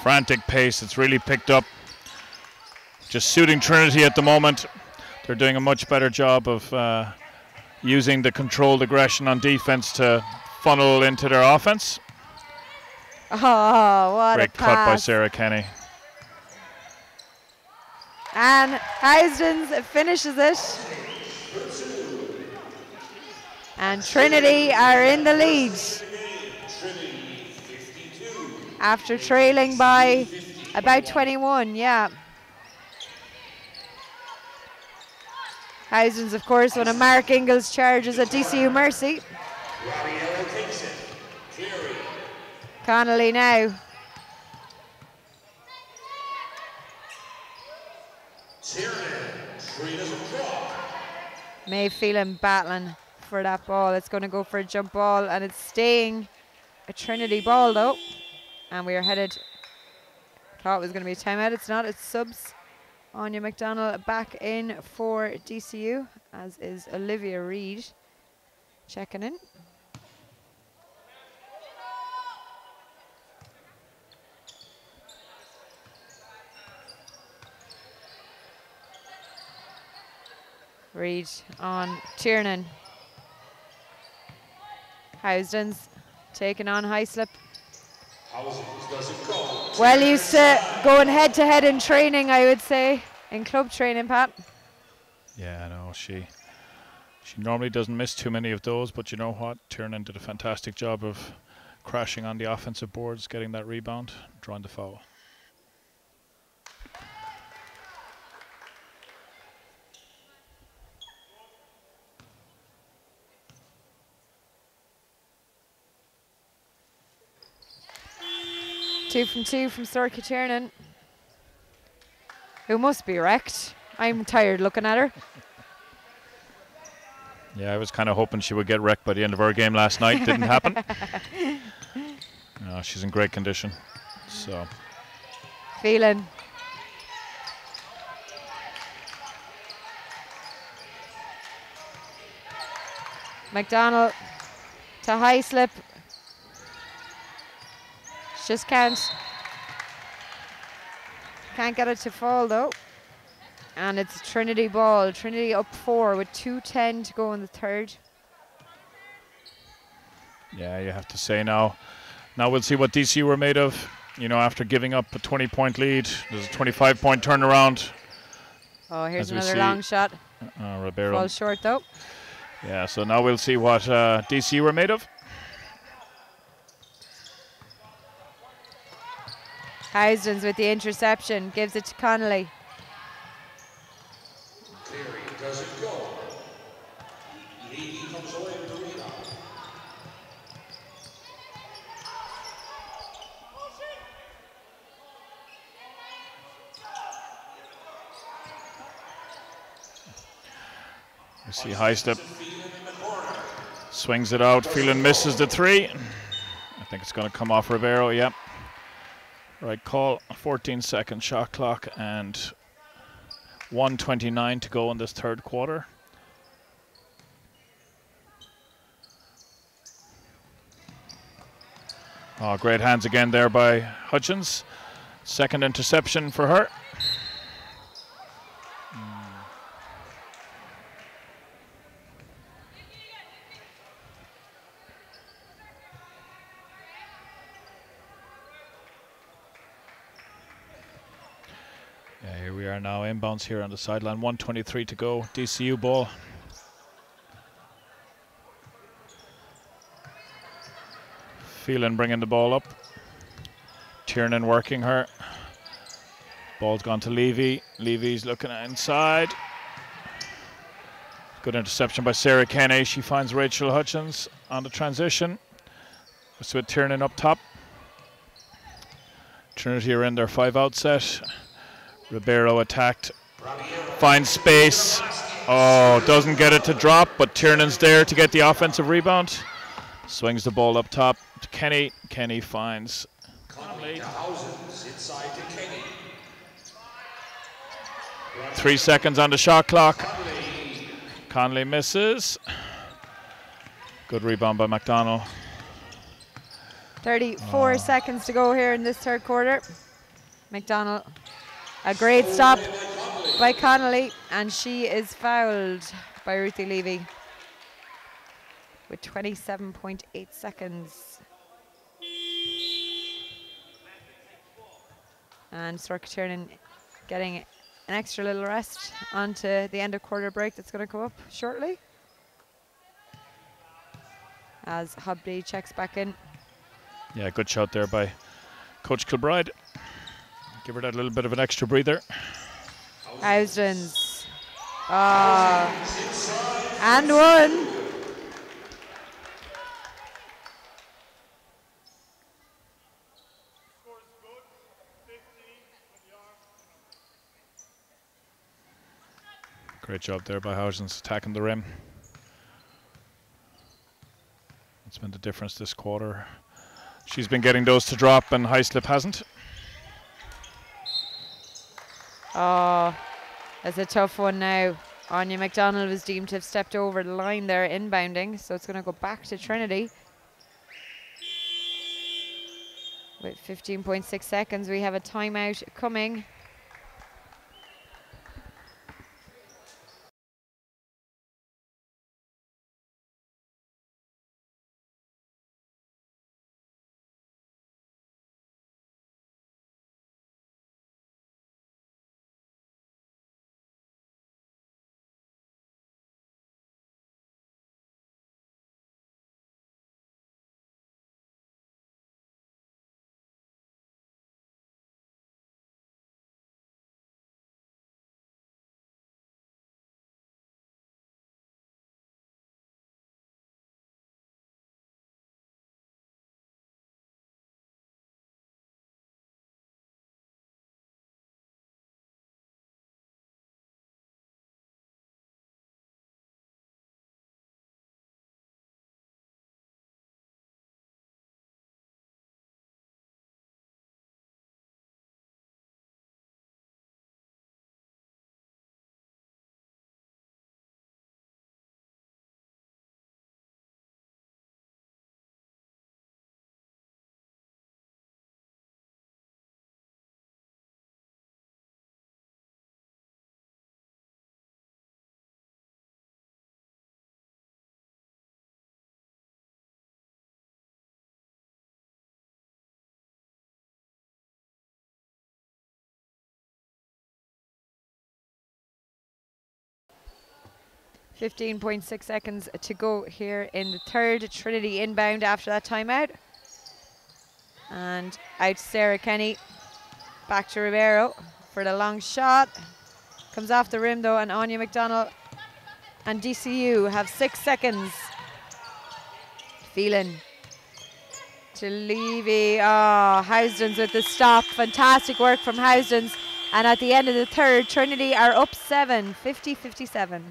Frantic pace, it's really picked up. Just suiting Trinity at the moment. They're doing a much better job of using the controlled aggression on defense to funnel into their offense. Oh, what Great a pass. cut by Sarah Kenny. And Housdens finishes it. And Trinity are in the lead. After trailing by about 21, yeah. Housdens, of course, one of Mark Ingall's charges at DCU Mercy. Connolly now. May Phelan battling for that ball. It's going to go for a jump ball, and it's staying a Trinity ball though. And we are headed, thought it was going to be a timeout. It's not, it's subs. Anya McDonald back in for DCU, as is Olivia Reid checking in. Reid on Tiernan. Housdens taking on Highslip. Well used to going head to head in training, I would say, in club training, Pat. Yeah, no, she normally doesn't miss too many of those, but you know what? Tiernan did a fantastic job of crashing on the offensive boards, getting that rebound, drawing the foul. Two from Sorka Tiernan, who must be wrecked. I'm tired looking at her. Yeah, I was kind of hoping she would get wrecked by the end of her game last night. Didn't happen. No, she's in great condition. So. Phelan. McDonald to Highslip. Just can't get it to fall though. And it's Trinity ball. Trinity up 4 with 2:10 to go in the third. Yeah, you have to say now we'll see what DCU were made of. You know, after giving up a 20-point lead, there's a 25-point turnaround. Oh, here's another long shot. Ribeiro. Falls short though. Yeah, so now we'll see what DCU were made of. Housdens with the interception, gives it to Connolly. Cleary doesn't go. Levy comes away with the rebound. We see Highslip swings it out. Phelan misses the 3. I think it's going to come off Ribeiro. Yep. Right call. 14-second shot clock and 1:29 to go in this third quarter. Oh, great hands again there by Hutchins. Second interception for her. Yeah, here we are now, inbounds here on the sideline. 1:23 to go, DCU ball. Phelan bringing the ball up. Tiernan working her. Ball's gone to Levy. Levy's looking inside. Good interception by Sarah Kenny. She finds Rachel Hutchins on the transition. It's with Tiernan up top. Trinity are in their 5-out set. Ribeiro attacked. Finds space. Oh, doesn't get it to drop, but Tiernan's there to get the offensive rebound. Swings the ball up top to Kenny. Kenny finds Conley. 3 seconds on the shot clock. Conley misses. Good rebound by McDonald. 34 seconds to go here in this third quarter. McDonald, a great stop by Connolly, and she is fouled by Ruthie Levy with 27.8 seconds. And Sorka Tiernan getting an extra little rest onto the end of quarter break that's going to come up shortly. As Hubby checks back in. Yeah, good shot there by Coach Kilbride. Give her that little bit of an extra breather. Housdens. And one. Great job there by Housens attacking the rim. That's been the difference this quarter. She's been getting those to drop and Highslip hasn't. Oh, that's a tough one now. Anya McDonald was deemed to have stepped over the line there inbounding, so it's going to go back to Trinity. With 15.6 seconds, we have a timeout coming. .6 seconds to go here in the third. Trinity inbound after that timeout. And out to Sarah Kenny. Back to Ribeiro for the long shot. Comes off the rim though, and Anya McDonald and DCU have 6 seconds. Phelan to Levy. Oh, Housdens with the stop. Fantastic work from Housdens. And at the end of the third, Trinity are up 7, 50-57.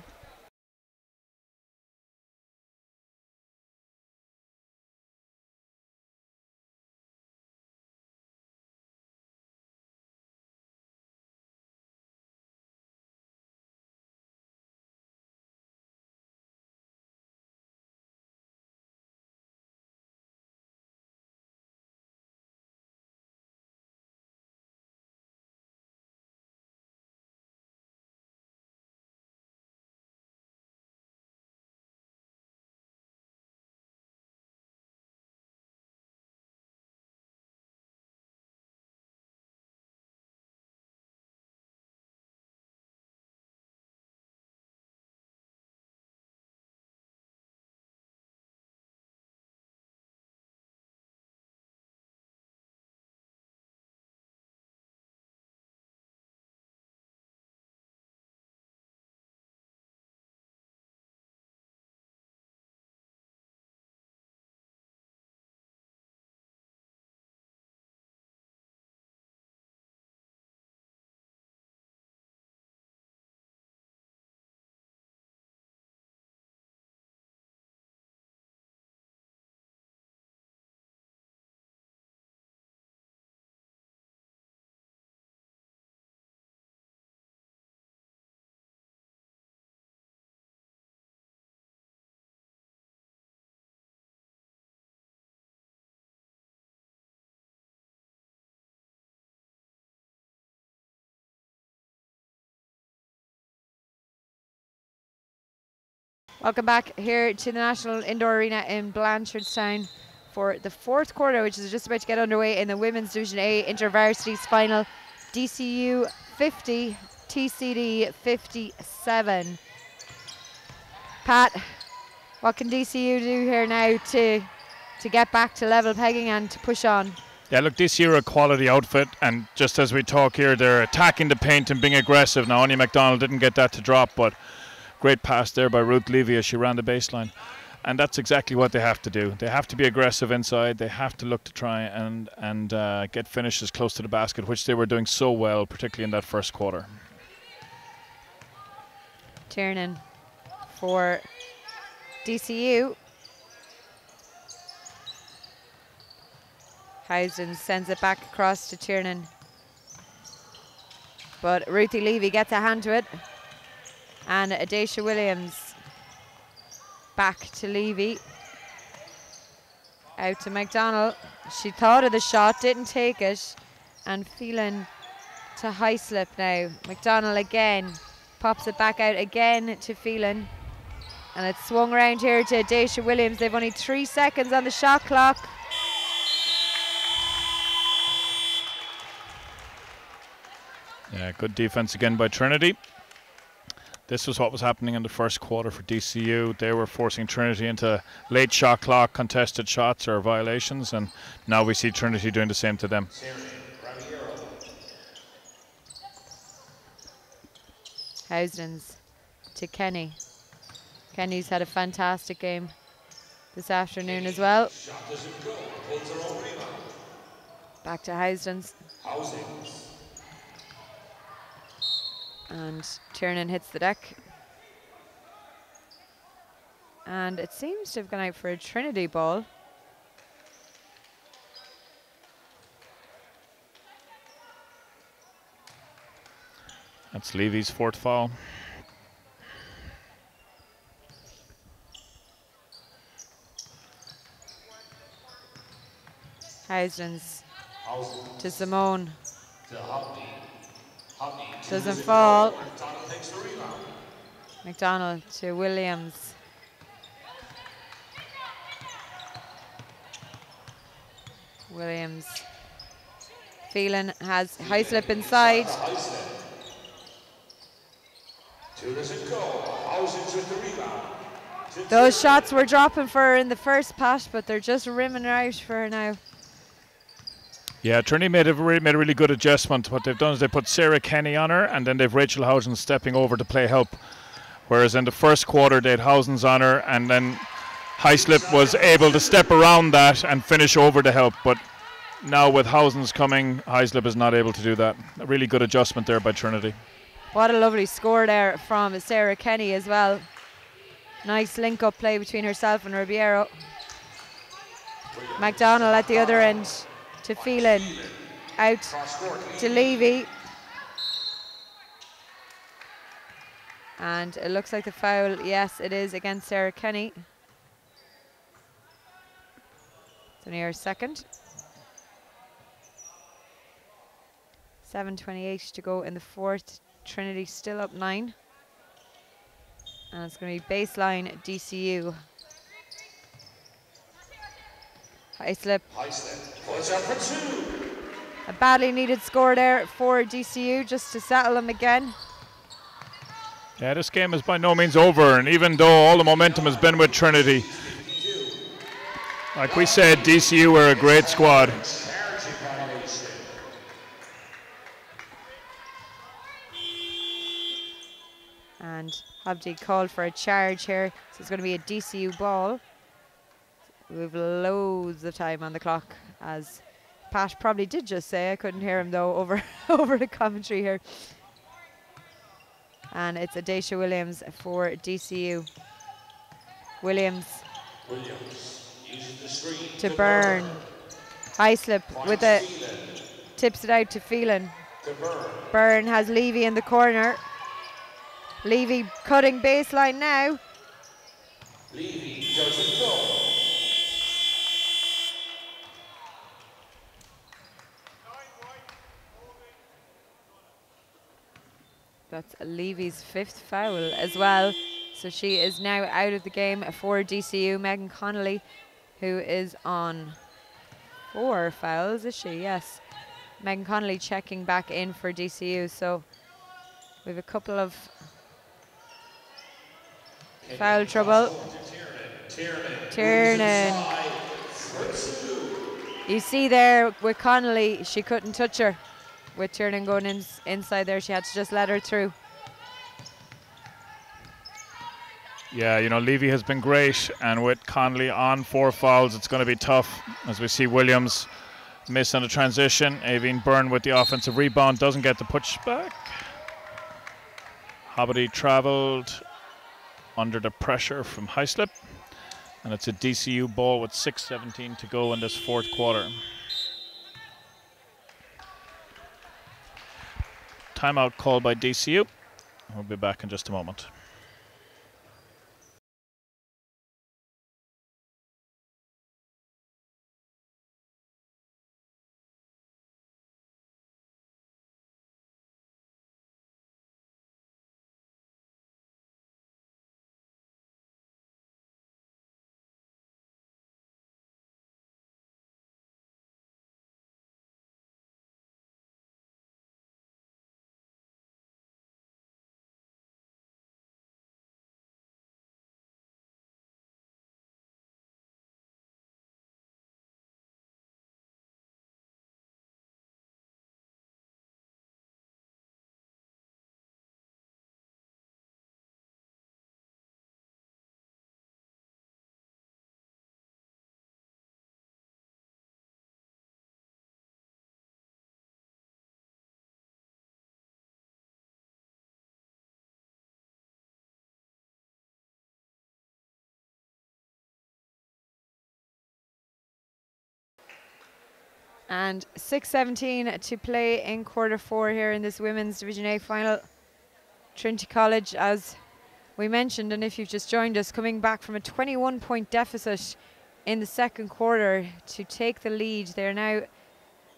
Welcome back here to the National Indoor Arena in Blanchardstown for the fourth quarter, which is just about to get underway in the Women's Division A InterVarsities final. DCU 50, TCD 57. Pat, what can DCU do here now to get back to level pegging and to push on? Yeah, look, DCU are a quality outfit, and just as we talk here, they're attacking the paint and being aggressive. Now, Anya McDonald didn't get that to drop, but great pass there by Ruth Levy as she ran the baseline. And that's exactly what they have to do. They have to be aggressive inside. They have to look to try and get finishes close to the basket, which they were doing so well, particularly in that first quarter. Tiernan for DCU. Housden sends it back across to Tiernan. But Ruthie Levy gets a hand to it. And Adacia Williams back to Levy. Out to McDonald. She thought of the shot, didn't take it. And Phelan to Highslip now. McDonald again. Pops it back out again to Phelan. And it's swung around here to Adacia Williams. They've only 3 seconds on the shot clock. Yeah, good defense again by Trinity. This was what was happening in the first quarter for DCU. They were forcing Trinity into late shot clock, contested shots or violations, and now we see Trinity doing the same to them. Housden's to Kenny. Kenny's had a fantastic game this afternoon as well. Back to Housden's. And Tiernan hits the deck. And it seems to have gone out for a Trinity ball. That's Levy's 4th foul. Housden's to Simone. Doesn't fall. McDonald to Williams. Williams. Phelan has Highslip inside. Those shots were dropping for her in the first pass, but they're just rimming out for her now. Yeah, Trinity made a really good adjustment. What they've done is they put Sarah Kenny on her, and then they've Rachel Housen stepping over to play help. Whereas in the first quarter, they had Housen's on her, and then Highslip was able to step around that and finish over to help. But now with Housen's coming, Highslip is not able to do that. A really good adjustment there by Trinity. What a lovely score there from Sarah Kenny as well. Nice link-up play between herself and Ribeiro. McDonald at the other end to Phelan. Out to Levy. And it looks like the foul, yes, it is against Sarah Kenny. It's only her second. 7:28 to go in the fourth. Trinity still up 9. And it's going to be baseline DCU. Highslip. A badly needed score there for DCU just to settle them again. Yeah, this game is by no means over, and even though all the momentum has been with Trinity, like we said, DCU are a great squad. And Habdi called for a charge here, so it's going to be a DCU ball. We have loads of time on the clock, as Pat probably did just say. I couldn't hear him though over the commentary here. And it's Adacia Williams for DCU. Williams to Byrne. Highslip with it, tips it out to Phelan. Byrne has Levy in the corner. Levy cutting baseline now. Levy doesn't go. That's Levy's 5th foul as well. So she is now out of the game for DCU. Megan Connolly, who is on 4 fouls, is she? Yes. Megan Connolly checking back in for DCU. So we have a couple of foul trouble. Tiernan. You see there with Connolly, she couldn't touch her. With Tiernan going inside there, she had to just let her through. Yeah, you know, Levy has been great, and with Connolly on 4 fouls, it's going to be tough. As we see Williams miss on the transition. Aveen Byrne with the offensive rebound, doesn't get the push back. Hobbity travelled under the pressure from Hyslop, and it's a DCU ball with 6:17 to go in this fourth quarter. Timeout called by DCU. We'll be back in just a moment. And 6:17 to play in quarter four here in this women's Division A final. Trinity College, as we mentioned, and if you've just joined us, coming back from a 21-point deficit in the second quarter to take the lead. They're now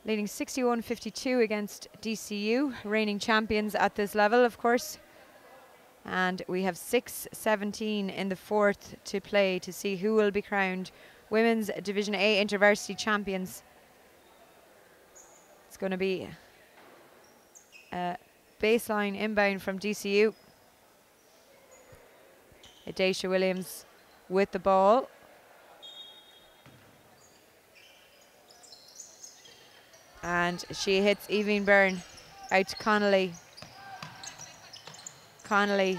leading 61-52 against DCU, reigning champions at this level, of course. And we have 6:17 in the fourth to play to see who will be crowned Women's Division A INTERVARSITY champions. It's going to be a baseline inbound from DCU. Daisha Williams with the ball. And she hits Evie Byrne out to Connolly. Connolly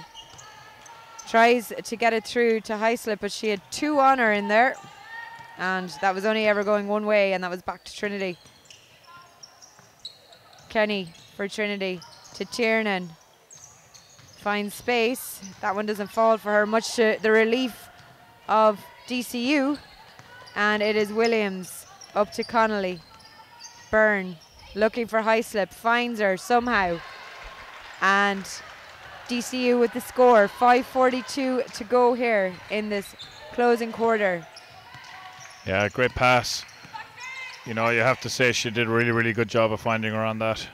tries to get it through to Hyslop, but she had two on her in there. And that was only ever going one way, and that was back to Trinity. Kenny for Trinity to Tiernan. Finds space. That one doesn't fall for her, much to the relief of DCU. And it is Williams up to Connolly. Byrne looking for Hyslop, finds her somehow. And DCU with the score. 5:42 to go here in this closing quarter. Yeah, great pass. You know, you have to say she did a really, really good job of finding her on that,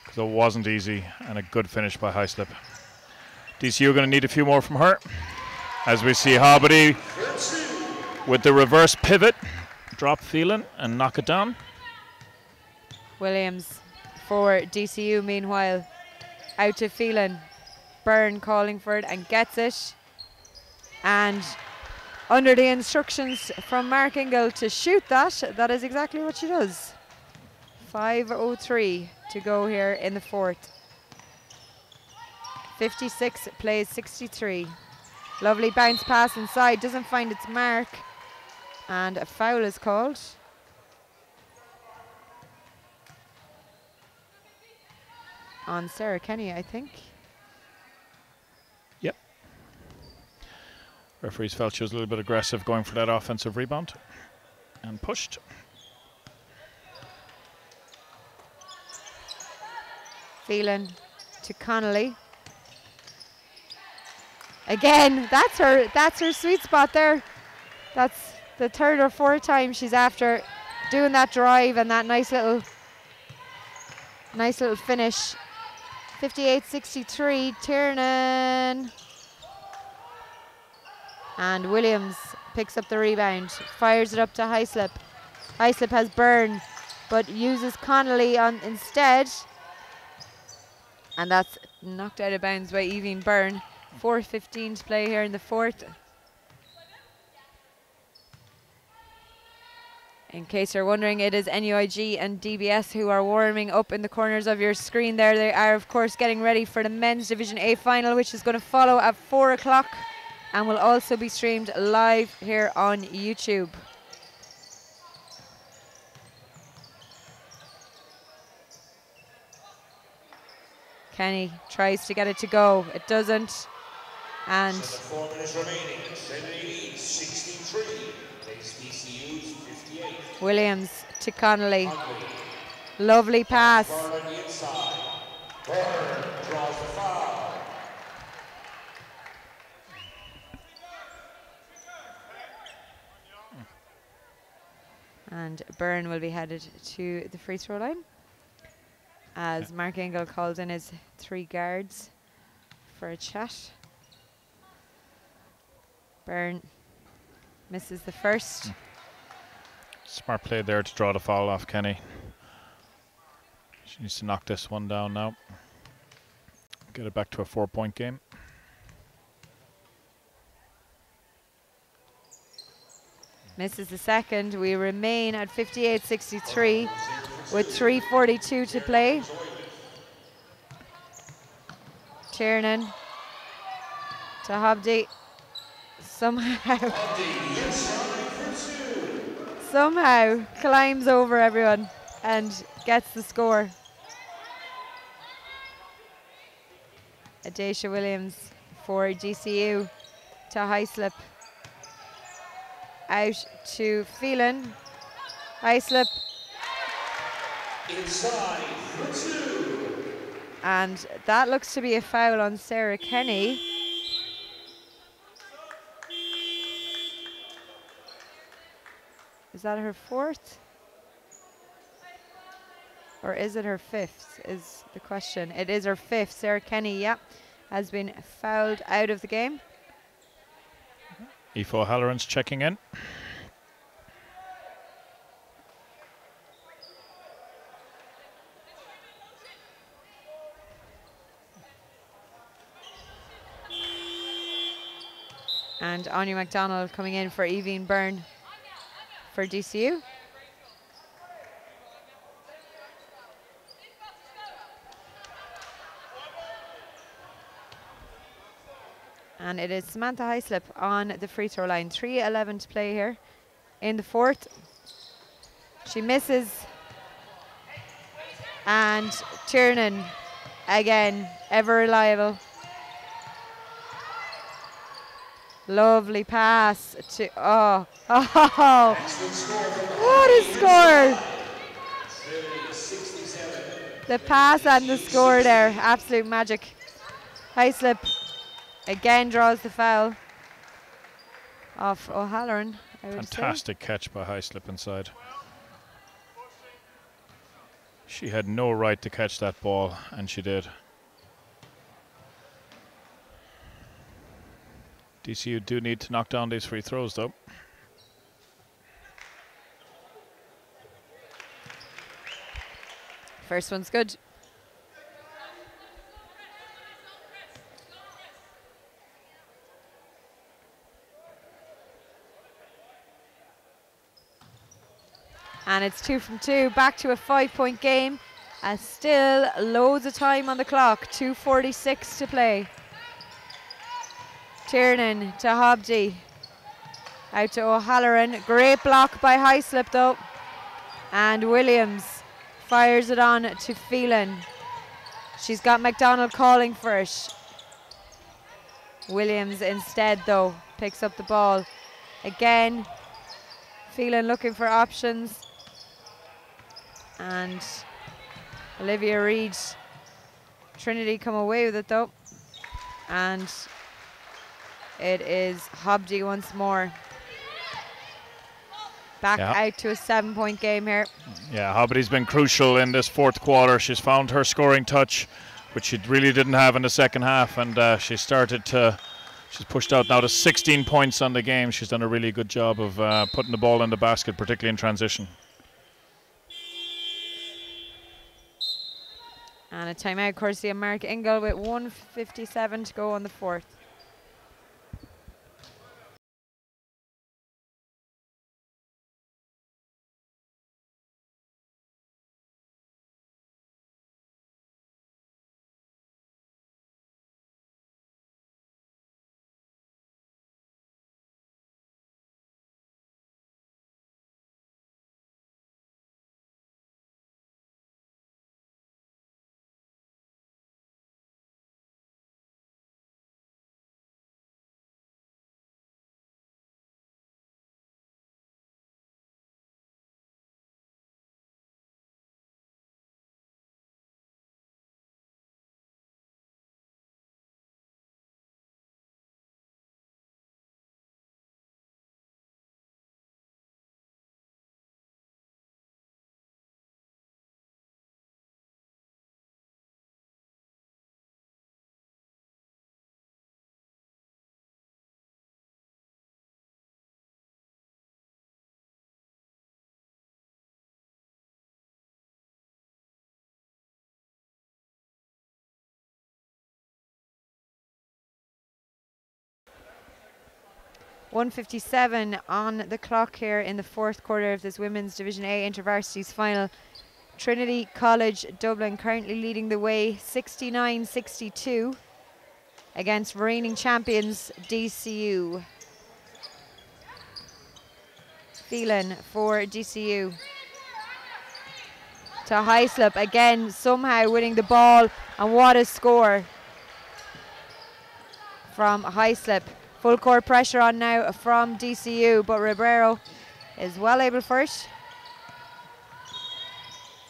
because it wasn't easy, and a good finish by Hyslop. DCU are going to need a few more from her, as we see Hobbity with the reverse pivot, drop Phelan and knock it down. Williams for DCU, meanwhile, out to Phelan. Byrne calling for it and gets it. And under the instructions from Mark Ingle to shoot that, that is exactly what she does. 5:03 to go here in the fourth. 56 plays 63. Lovely bounce pass inside, doesn't find its mark. And a foul is called. On Sarah Kenny, I think. Yep. Referees felt she was a little bit aggressive going for that offensive rebound and pushed. Phelan to Connolly. Again, that's her sweet spot there. That's the third or fourth time she's after doing that drive and that nice little finish. 58-63, Tiernan. And Williams picks up the rebound, fires it up to Hyslop. Hyslop has Byrne, but uses Connolly on instead. And that's knocked out of bounds by Evie Byrne. 4:15 to play here in the fourth. In case you're wondering, it is NUIG and DBS who are warming up in the corners of your screen there. They are, of course, getting ready for the Men's Division A final, which is going to follow at 4 o'clock and will also be streamed live here on YouTube. Kenny tries to get it to go. It doesn't. And 4 minutes remaining. Trinity leads 63. Takes DCU's 58. Williams to Connolly. Lovely pass. Burn on the inside. Burn draws the foul. And Byrne will be headed to the free throw line as Mark Ingle calls in his 3 guards for a chat. Byrne misses the first. Smart play there to draw the foul off Kenny. She needs to knock this one down now. Get it back to a 4-point game. Misses the second. We remain at 58-63 with 3:42 to play. Tiernan to Hobdy. Somehow climbs over everyone and gets the score. Adesha Williams for DCU to Highslip. Out to Phelan. Highslip. Inside for 2. And that looks to be a foul on Sarah Kenny. Is that her 4th? Or is it her 5th is the question. It is her 5th. Sarah Kenny, yeah, has been fouled out of the game. Aoife O'Halloran's checking in. And Anya MacDonald coming in for Evie Byrne for DCU. And it is Samantha Highslip on the free throw line. 3:11 to play here in the 4th. She misses. And Tiernan, again, ever reliable. Lovely pass to, what a score! The pass and the score there, absolute magic. Highslip again draws the foul off O'Halloran. Fantastic catch by Highslip inside. She had no right to catch that ball, and she did. DCU do need to knock down these free throws, though. First one's good. And it's 2 from 2, back to a 5-point game. Still loads of time on the clock, 2:46 to play. Tiernan to Hobdy. Out to O'Halloran. Great block by Highslip though. And Williams fires it on to Phelan. She's got MacDonald calling for it. Williams instead though picks up the ball. Again, Phelan looking for options. And Olivia Reid. Trinity come away with it though. And it is Hobdy once more. Back out to a 7-point game here. Yeah, Hobdy's been crucial in this 4th quarter. She's found her scoring touch, which she really didn't have in the second half, and she's pushed out now to 16 points on the game. She's done a really good job of putting the ball in the basket, particularly in transition. And a timeout courtesy of Mark Ingle with 1:57 to go on the 4th. 1:57 on the clock here in the fourth quarter of this Women's Division A InterVarsities final. Trinity College Dublin currently leading the way 69-62 against reigning champions DCU. Phelan for DCU. To Hyslop again, somehow winning the ball, and what a score from Hyslop. Full court pressure on now from DCU, but Ribeiro is well able for it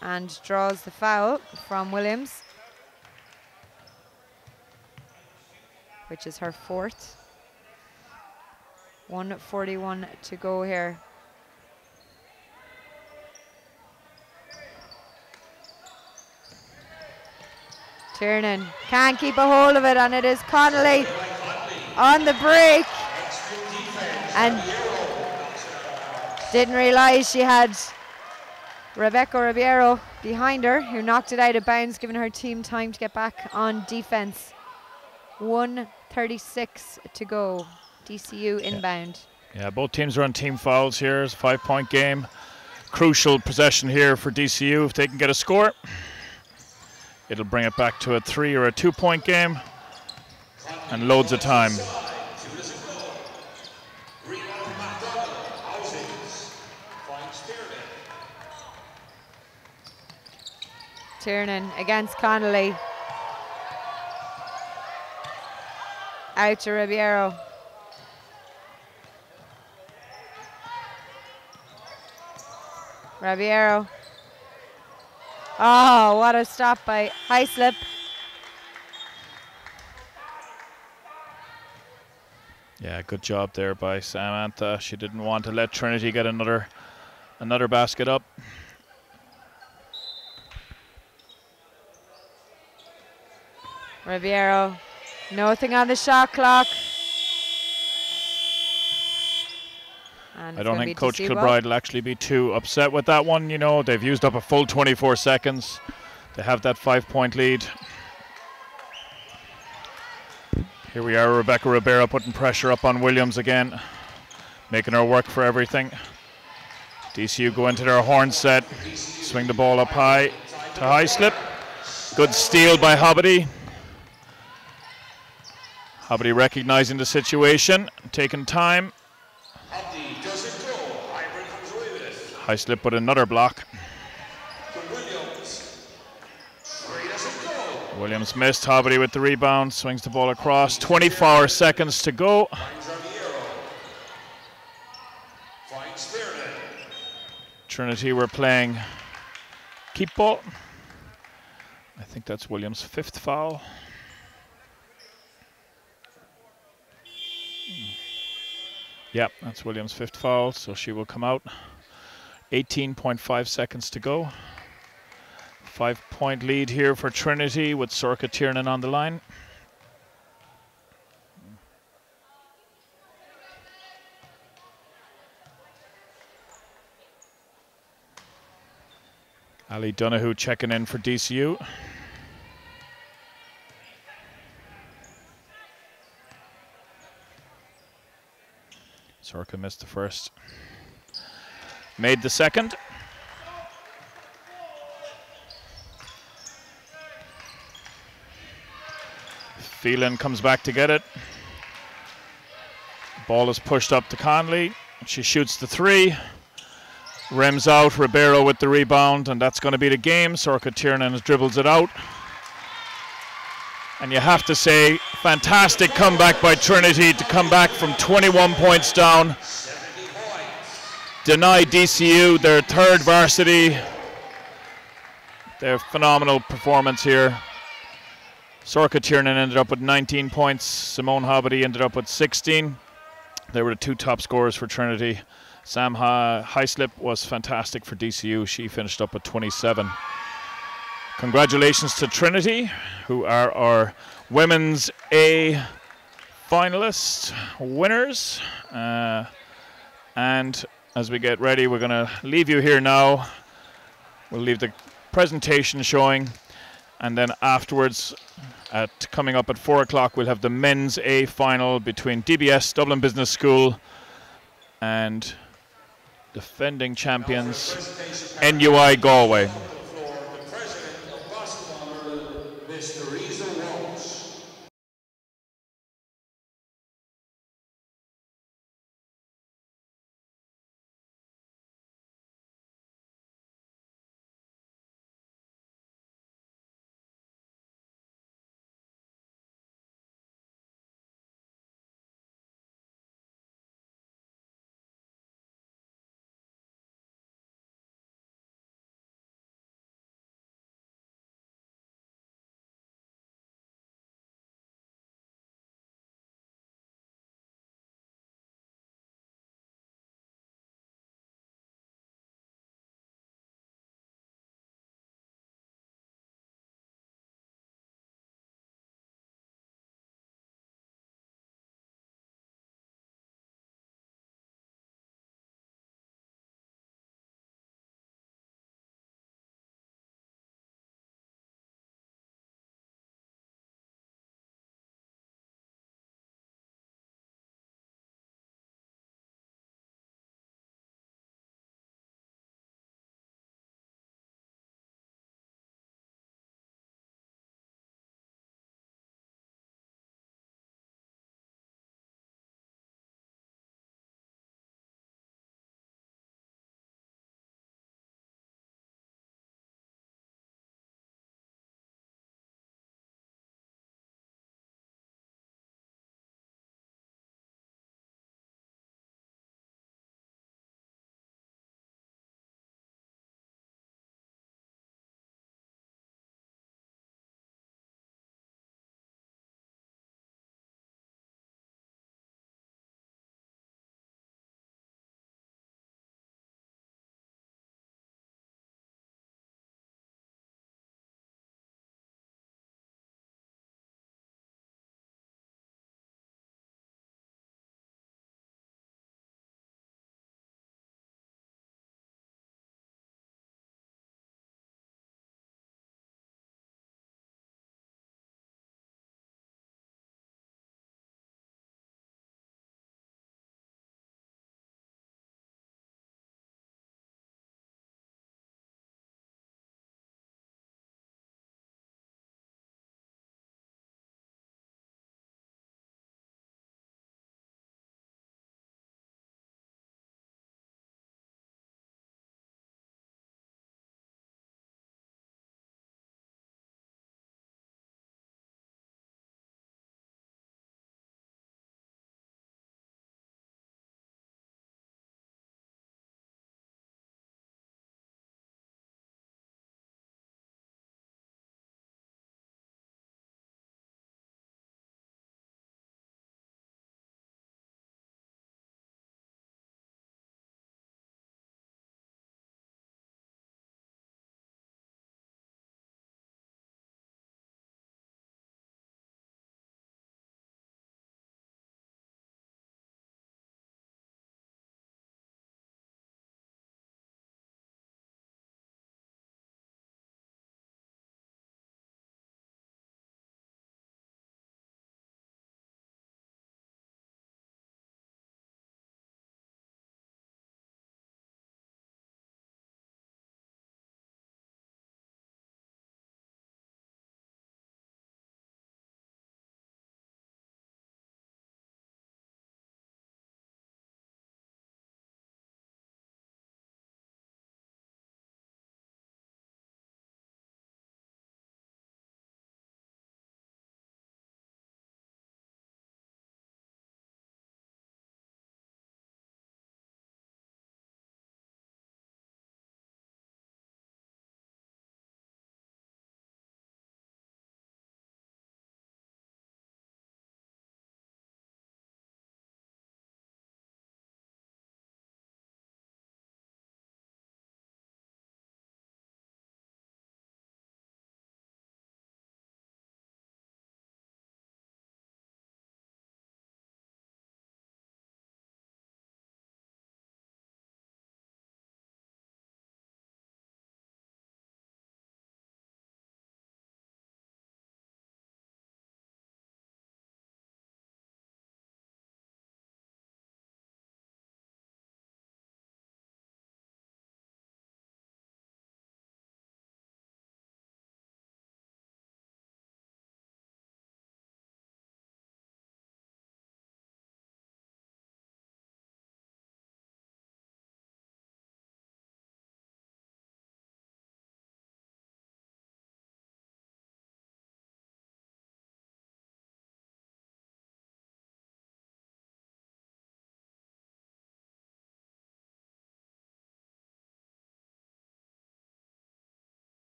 and draws the foul from Williams, which is her fourth. 1:41 to go here. Tiernan can't keep a hold of it, and it is Connolly on the break, and didn't realise she had Rebecca Ribeiro behind her, who knocked it out of bounds, giving her team time to get back on defence. 1:36 to go. DCU inbound. Yeah, both teams are on team fouls here. It's a 5-point game. Crucial possession here for DCU if they can get a score. It'll bring it back to a 3 or a 2-point game, and loads of time. Tiernan against Connolly. Out to Ribeiro. Ribeiro. Oh, what a stop by Hyslop. Yeah, good job there by Samantha. She didn't want to let Trinity get another basket up. Ribeiro, nothing on the shot clock. And I don't think Coach Kilbride will actually be too upset with that one. You know, they've used up a full 24 seconds. They have that 5-point lead. Here we are, Rebecca Ribeiro putting pressure up on Williams again, making her work for everything. DCU go into their horn set, swing the ball up high to Hyslop. Good steal by Hobbity. Hobbity recognizing the situation, taking time. Hyslop with another block. Williams missed. Hobbity with the rebound, swings the ball across. 24 seconds to go. Trinity were playing keep ball. I think that's Williams' 5th foul. Yeah, that's Williams' 5th foul, so she will come out. 18.5 seconds to go. 5-point lead here for Trinity with Sorka Tiernan on the line. Ali Donoghue checking in for DCU. Sorka missed the first. Made the second. Phelan comes back to get it. Ball is pushed up to Conley. She shoots the 3. Rims out. Ribeiro with the rebound, and that's going to be the game. Sorka Tiernan dribbles it out. And you have to say, fantastic comeback by Trinity to come back from 21 points down. Deny DCU their 3rd varsity. Their phenomenal performance here. Sorka Tiernan ended up with 19 points. Simone Hobbity ended up with 16. They were the 2 top scorers for Trinity. Sam Hyslop was fantastic for DCU. She finished up with 27. Congratulations to Trinity, who are our Women's A finalists, winners. And as we get ready, we're going to leave you here now. We'll leave the presentation showing, And then afterwards, coming up at 4 o'clock, we'll have the men's A final between DBS, Dublin Business School, and defending champions NUI Galway.